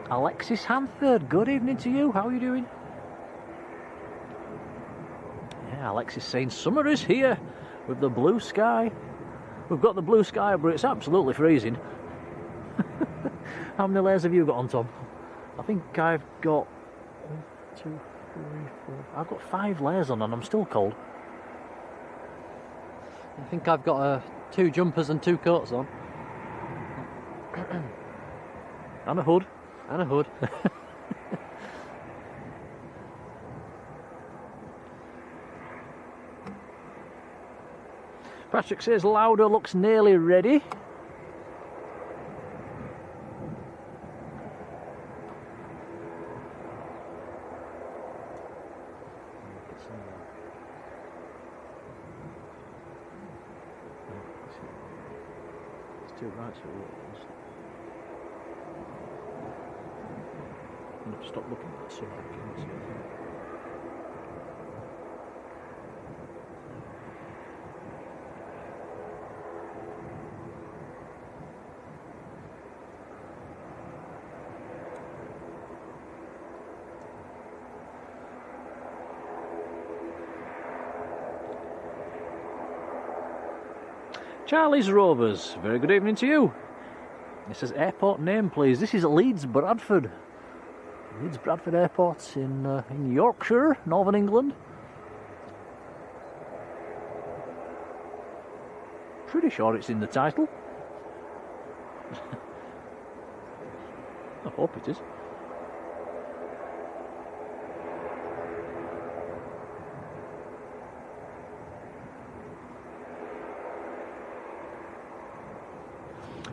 Alexis Hanford, good evening to you. How are you doing? Yeah, Alexis saying summer is here with the blue sky. We've got the blue sky, but it's absolutely freezing. How many layers have you got on, Tom? I think I've got 1, 2, 3, 4. I've got 5 layers on, and I'm still cold. I think I've got 2 jumpers and 2 coats on. And a hood. And a hood. Patrick says Lauda looks nearly ready. It's too bright, so I'm going to stop looking at the sun. I can't see anything. Charlie's Rovers, very good evening to you. It says airport name please. This is Leeds Bradford. Leeds Bradford Airport in Yorkshire, Northern England. Pretty sure it's in the title. I hope it is.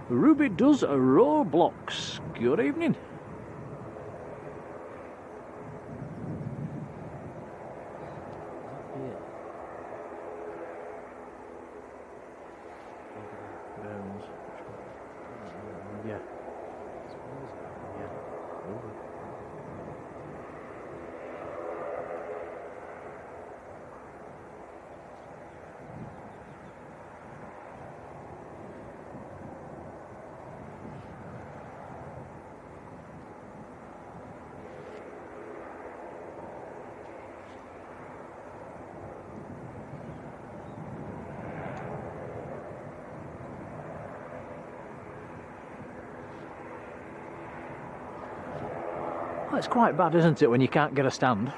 Ruby does Roblox. Good evening. Yeah. Well, it's quite bad, isn't it, when you can't get a stand?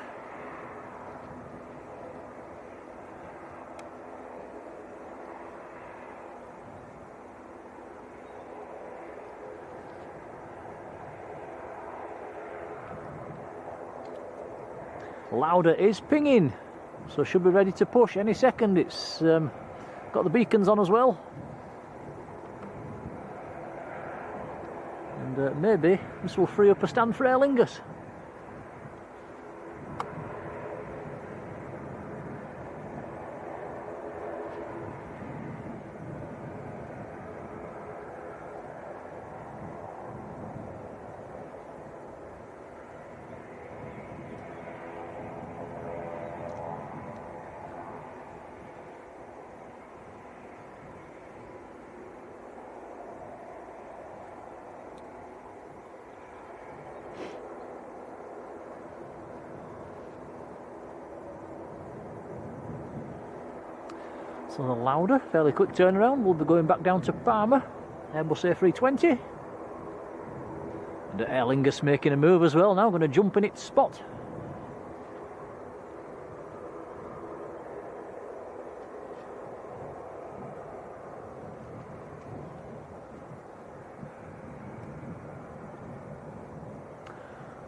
Lauda is pinging, so should be ready to push any second. It's got the beacons on as well. And maybe this will free up a stand for Aer Lingus. So the Lauda, fairly quick turnaround, we'll be going back down to Parma, Airbus A320. And Aer Lingus making a move as well now, going to jump in its spot.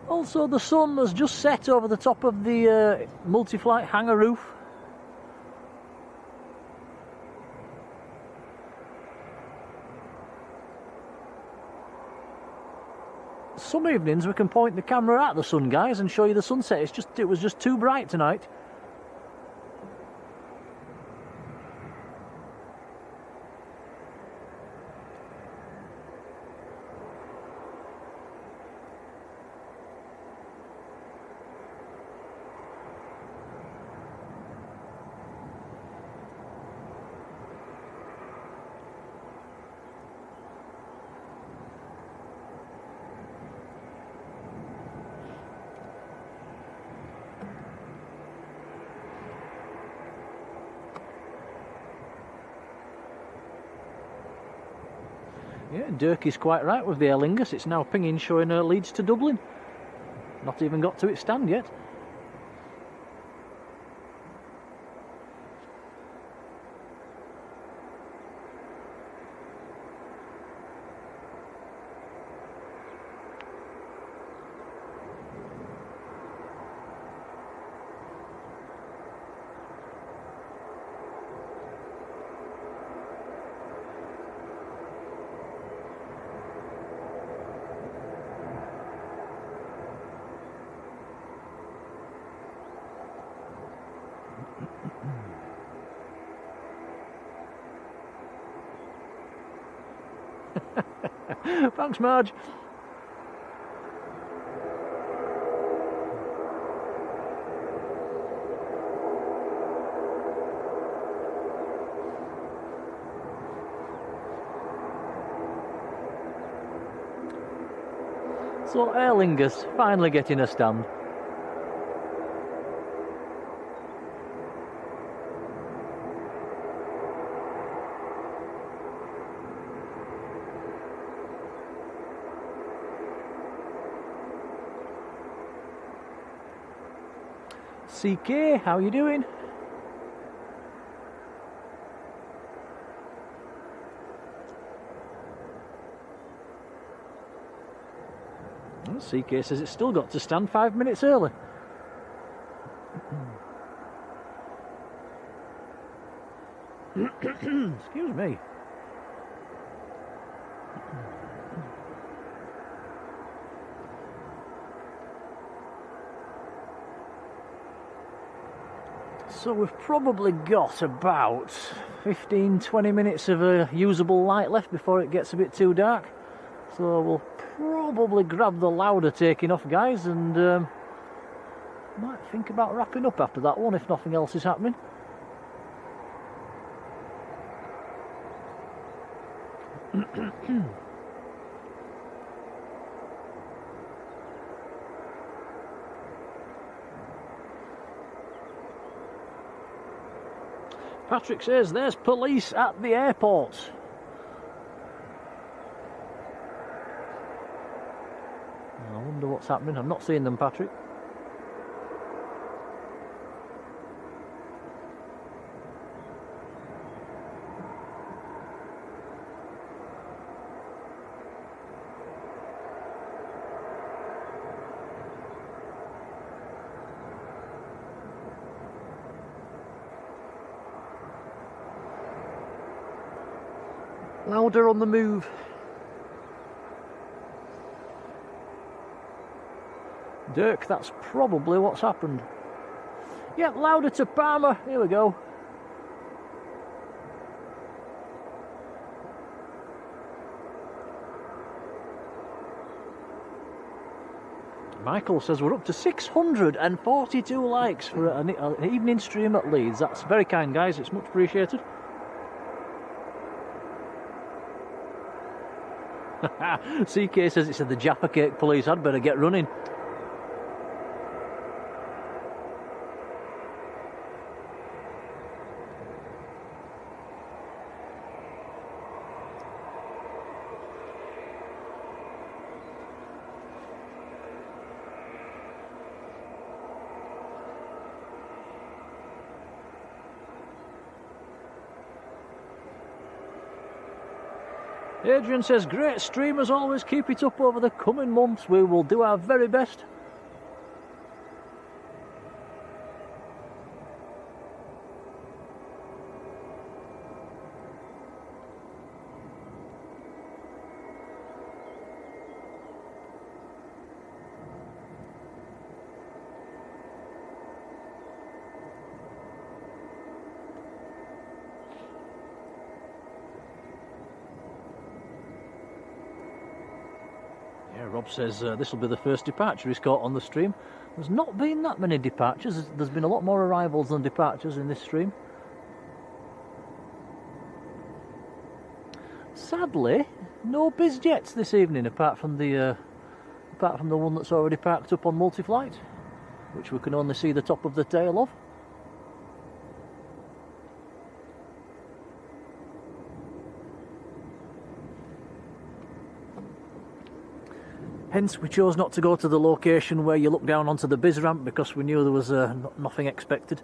Also the sun has just set over the top of the multi-flight hangar roof. Some evenings we can point the camera at the sun, guys, and show you the sunset. It was just too bright tonight. Yeah, Dirk is quite right with the Aer Lingus. It's now pinging showing Leeds to Dublin. Not even got to its stand yet. Thanks, Marge. So Aer Lingus finally getting a stand. CK, how you doing? Well, CK says it's still got to stand 5 minutes early. Excuse me. So we've probably got about 15-20 minutes of a usable light left before it gets a bit too dark. So we'll probably grab the louder taking off, guys, and might think about wrapping up after that one if nothing else is happening. Patrick says there's police at the airport. I wonder what's happening. I'm not seeing them, Patrick. Louder on the move. Dirk, that's probably what's happened. Yeah, louder to Palmer. Here we go. Michael says we're up to 642 likes for an evening stream at Leeds. That's very kind, guys. It's much appreciated. CK says it's the Jaffa Cake police. I'd better get running. Adrian says, great stream as always, keep it up over the coming months, we will do our very best. Rob says this will be the first departure he's caught on the stream. There's not been that many departures. There's been a lot more arrivals than departures in this stream. Sadly, no biz jets this evening, apart from the one that's already parked up on multi-flight, which we can only see the top of the tail of. Hence we chose not to go to the location where you look down onto the biz ramp because we knew there was nothing expected.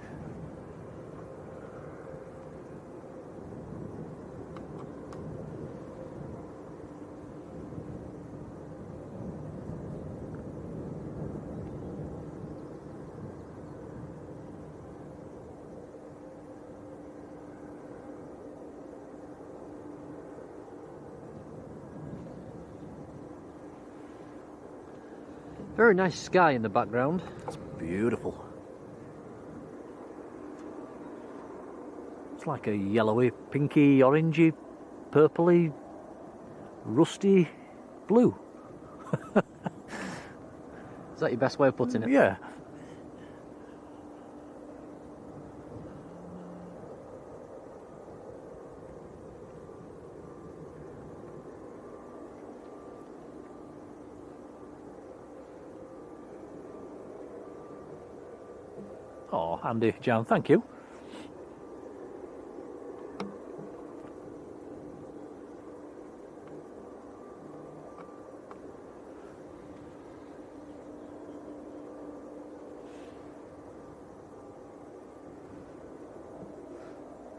Very nice sky in the background. It's beautiful. It's like a yellowy, pinky, orangey, purpley, rusty blue. Is that your best way of putting it? Yeah. Oh, handy, Jan, thank you.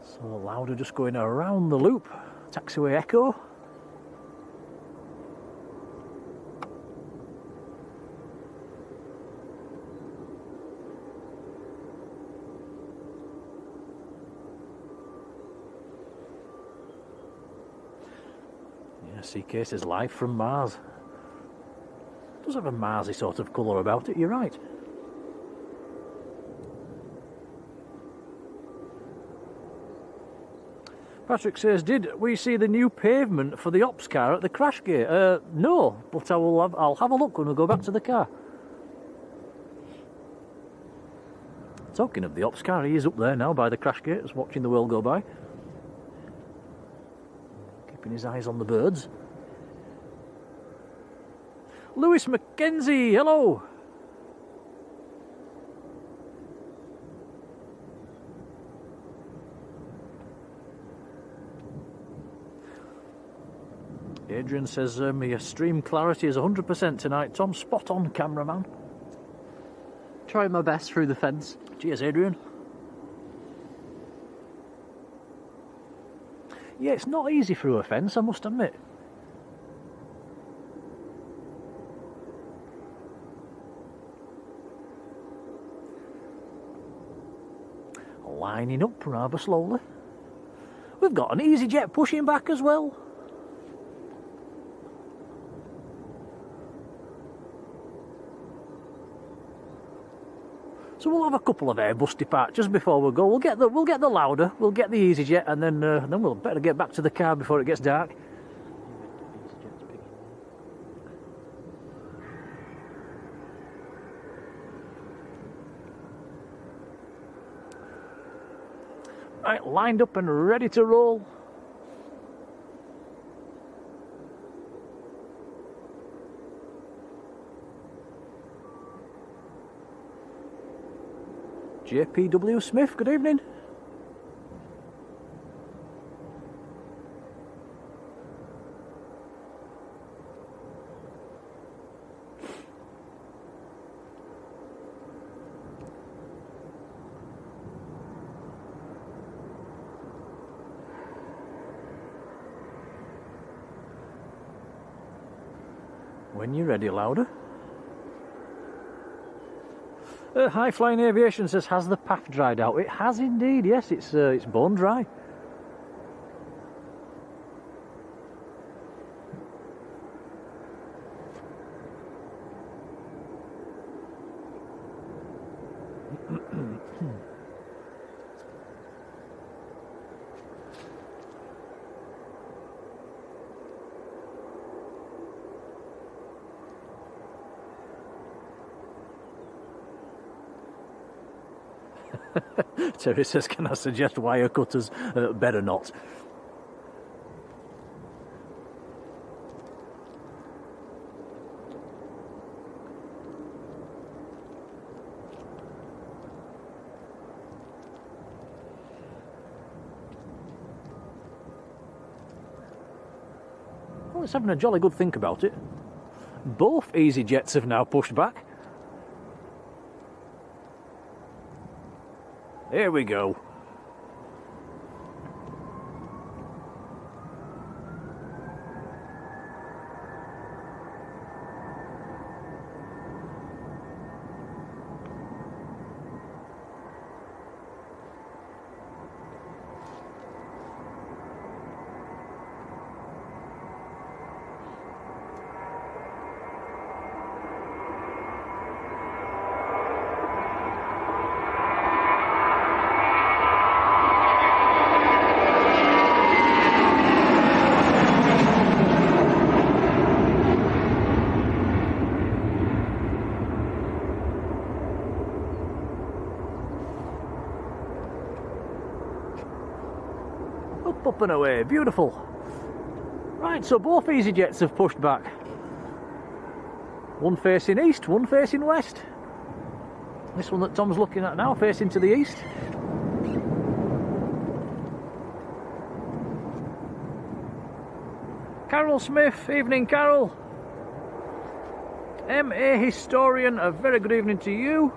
So Lauda just going around the loop, taxiway Echo. Sea case is live from Mars. It does have a Marsy sort of colour about it, you're right. Patrick says, did we see the new pavement for the ops car at the crash gate? No, but I'll have a look when we go back to the car. Talking of the ops car, he is up there now by the crash gate, just watching the world go by. Keeping his eyes on the birds. Lewis Mackenzie, hello! Adrian says, your stream clarity is 100% tonight. Tom, spot on, cameraman. Trying my best through the fence. Cheers, Adrian. Yeah, it's not easy through a fence, I must admit. Lining up rather slowly. We've got an EasyJet pushing back as well. So we'll have a couple of Airbus departures before we go. We'll get the Lauda, we'll get the EasyJet, and then we'll better get back to the car before it gets dark. Right, lined up and ready to roll. JPW Smith, good evening. When you're ready, Lauda. High Flying Aviation says, has the path dried out? It has indeed, yes, it's bone dry. Terry says, can I suggest wire cutters? Better not. Well, it's having a jolly good think about it. Both EasyJets have now pushed back. Here we go. Up and away, beautiful. Right, so both EasyJets have pushed back. One facing east, one facing west. This one that Tom's looking at now facing to the east. Carol Smith, evening Carol. M.A. Historian, a very good evening to you.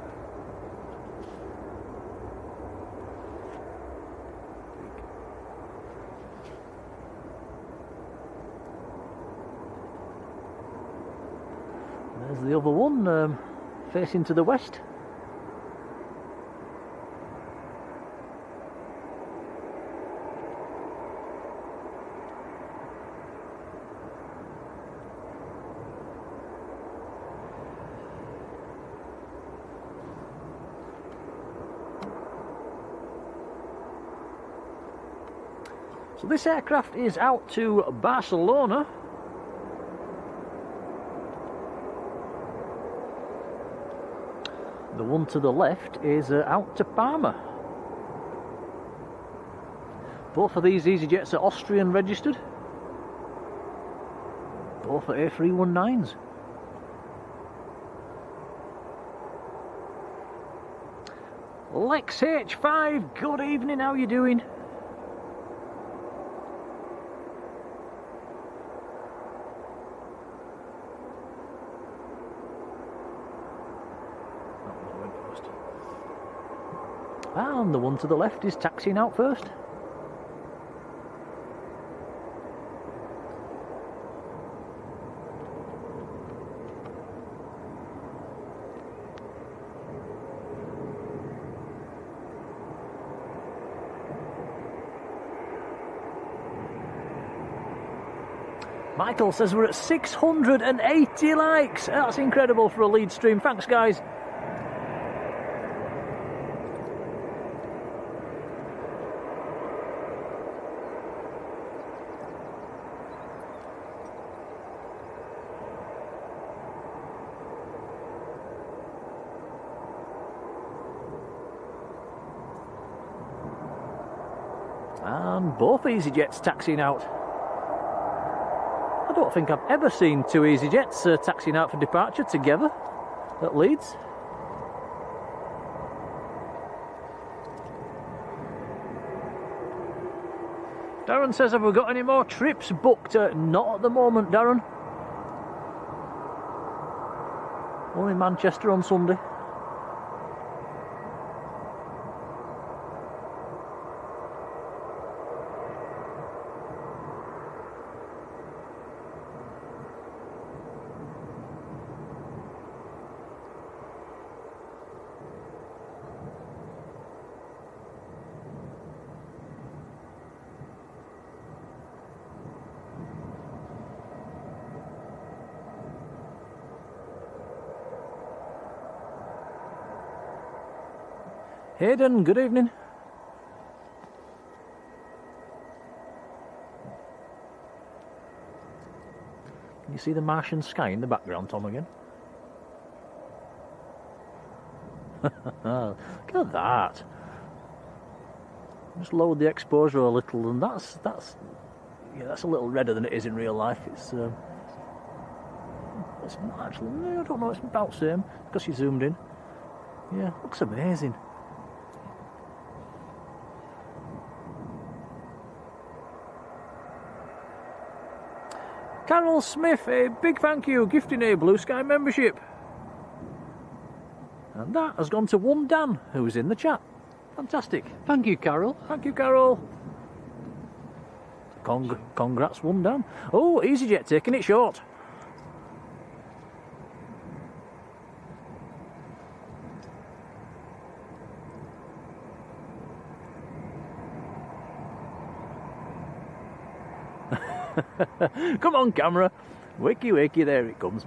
There's the other one, facing to the west. So this aircraft is out to Barcelona. The one to the left is out to Parma. Both of these EasyJets are Austrian registered. Both are A319s. Lex H5, good evening, how are you doing? And the one to the left is taxiing out first. Michael says we're at 680 likes. That's incredible for a lead stream. Thanks, guys. And both EasyJets taxiing out. I don't think I've ever seen two EasyJets taxiing out for departure together at Leeds. Darren says, have we got any more trips booked? Not at the moment, Darren. Only Manchester on Sunday. Hayden, good evening. Can you see the Martian sky in the background, Tom, again? Look at that. Just lowered the exposure a little, and that's a little redder than it is in real life. It's not actually, I don't know, it's about the same because you zoomed in. Yeah, looks amazing. Carol Smith, a big thank you, gifting a Blue Sky membership. And that has gone to one Dan, who's in the chat. Fantastic. Thank you, Carol. Thank you, Carol. Congrats, one Dan. Oh, EasyJet taking it short. Come on, camera. Wakey, wakey, there it comes.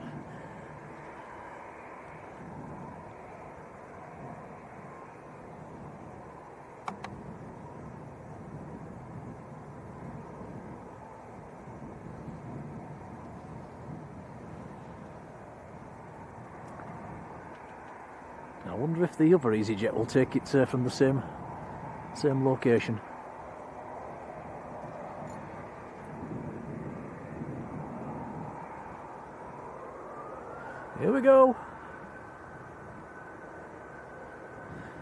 I wonder if the other EasyJet will take it from the same location. Here we go.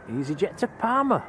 EasyJet to Palma.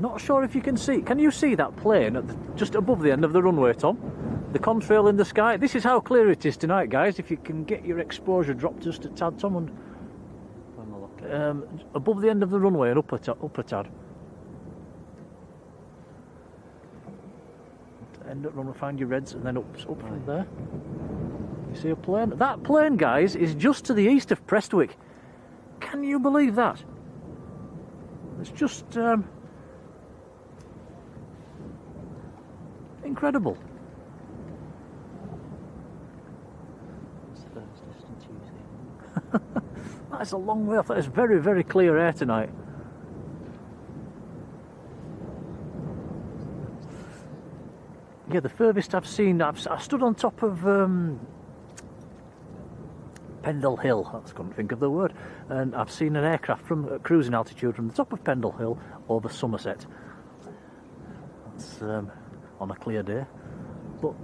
Not sure if you can see. Can you see that plane at just above the end of the runway, Tom? The contrail in the sky. This is how clear it is tonight, guys. If you can get your exposure dropped just a tad, Tom, and above the end of the runway and up a tad. End up runway, find your reds, and then up from there. You see a plane? That plane, guys, is just to the east of Prestwick. Can you believe that? It's just incredible. It's the first distance Tuesday. That's a long way off. It's very, very clear air tonight. Yeah, the furthest I've seen, I stood on top of Pendle Hill. I couldn't think of the word. And I've seen an aircraft from cruising altitude from the top of Pendle Hill over Somerset. That's on a clear day. But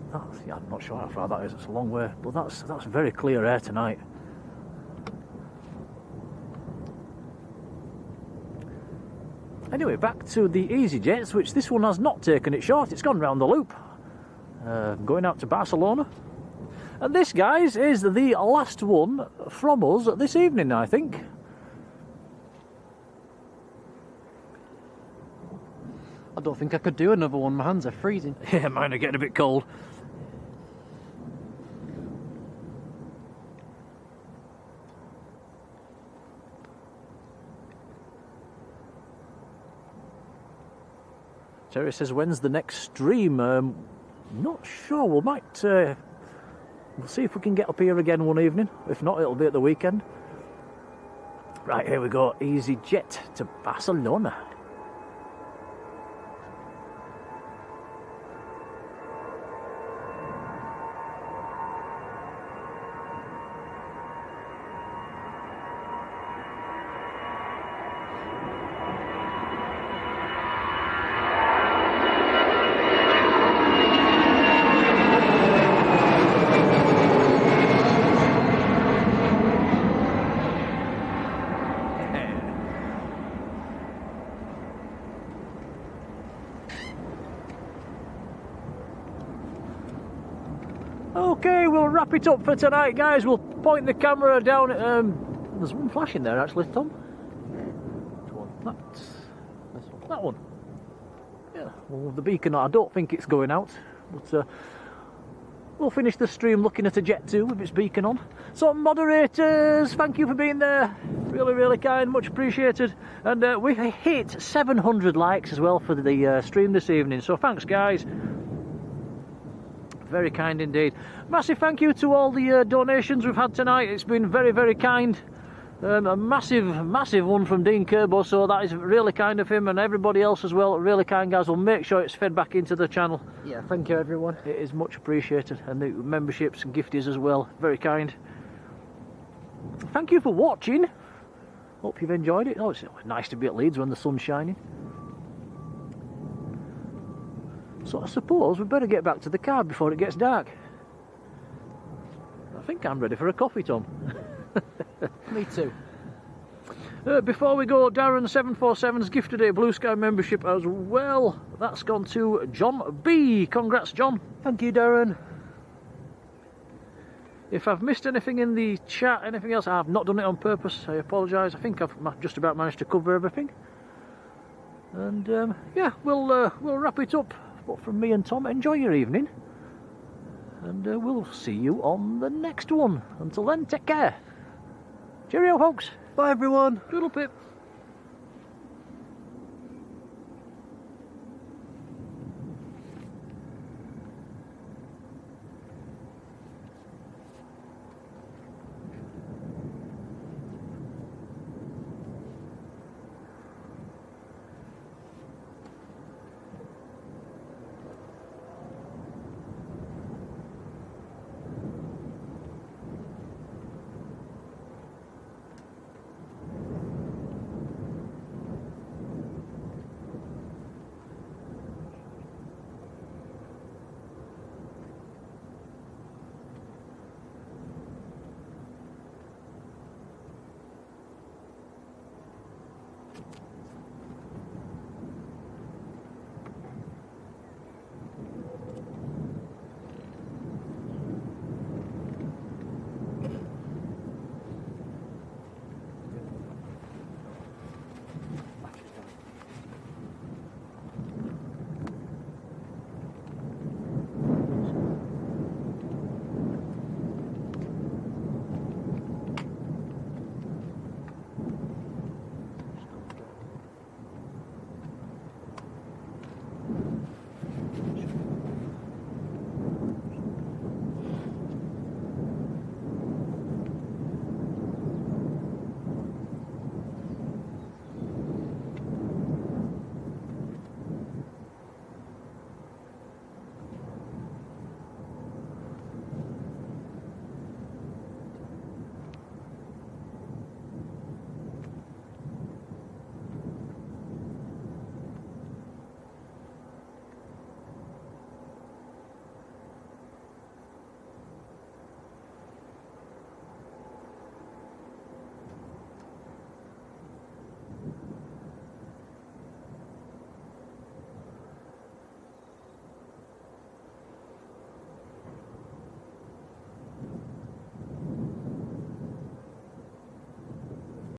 yeah, I'm not sure how far that is. It's a long way. But that's very clear air tonight. Anyway, back to the EasyJets, which this one has not taken it short. It's gone round the loop. Going out to Barcelona. And this, guys, is the last one from us this evening, I think. I don't think I could do another one. My hands are freezing. Yeah, mine are getting a bit cold. Terry says, when's the next stream? Not sure. We might... we'll see if we can get up here again one evening. If not, it'll be at the weekend. Right, here we go. EasyJet to Barcelona. Okay, we'll wrap it up for tonight, guys. We'll point the camera down at... there's one flashing there, actually, Tom. Which one? That's This one. that one. Yeah, well, the beacon, I don't think it's going out, but we'll finish the stream looking at a Jet 2 with its beacon on. So, moderators, thank you for being there. Really, really kind, much appreciated. And we hit 700 likes as well for the stream this evening, so thanks, guys. Very kind indeed. Massive thank you to all the donations we've had tonight. It's been very, very kind. A massive one from Dean Kerbo, so that is really kind of him, and everybody else as well. Really kind, guys. We'll make sure it's fed back into the channel. Yeah, thank you everyone. It is much appreciated, and the memberships and gifties as well. Very kind. Thank you for watching. Hope you've enjoyed it. Oh, it's nice to be at Leeds when the sun's shining. So I suppose we better get back to the car before it gets dark. I think I'm ready for a coffee, Tom. Me too. Before we go, Darren747's gifted a Blue Sky membership as well. That's gone to John B. Congrats, John. Thank you, Darren. If I've missed anything in the chat, anything else, I've not done it on purpose. I apologise. I think I've just about managed to cover everything. And yeah, we'll wrap it up. But from me and Tom, enjoy your evening. And we'll see you on the next one. Until then, take care. Cheerio, folks. Bye, everyone. Doodle pip.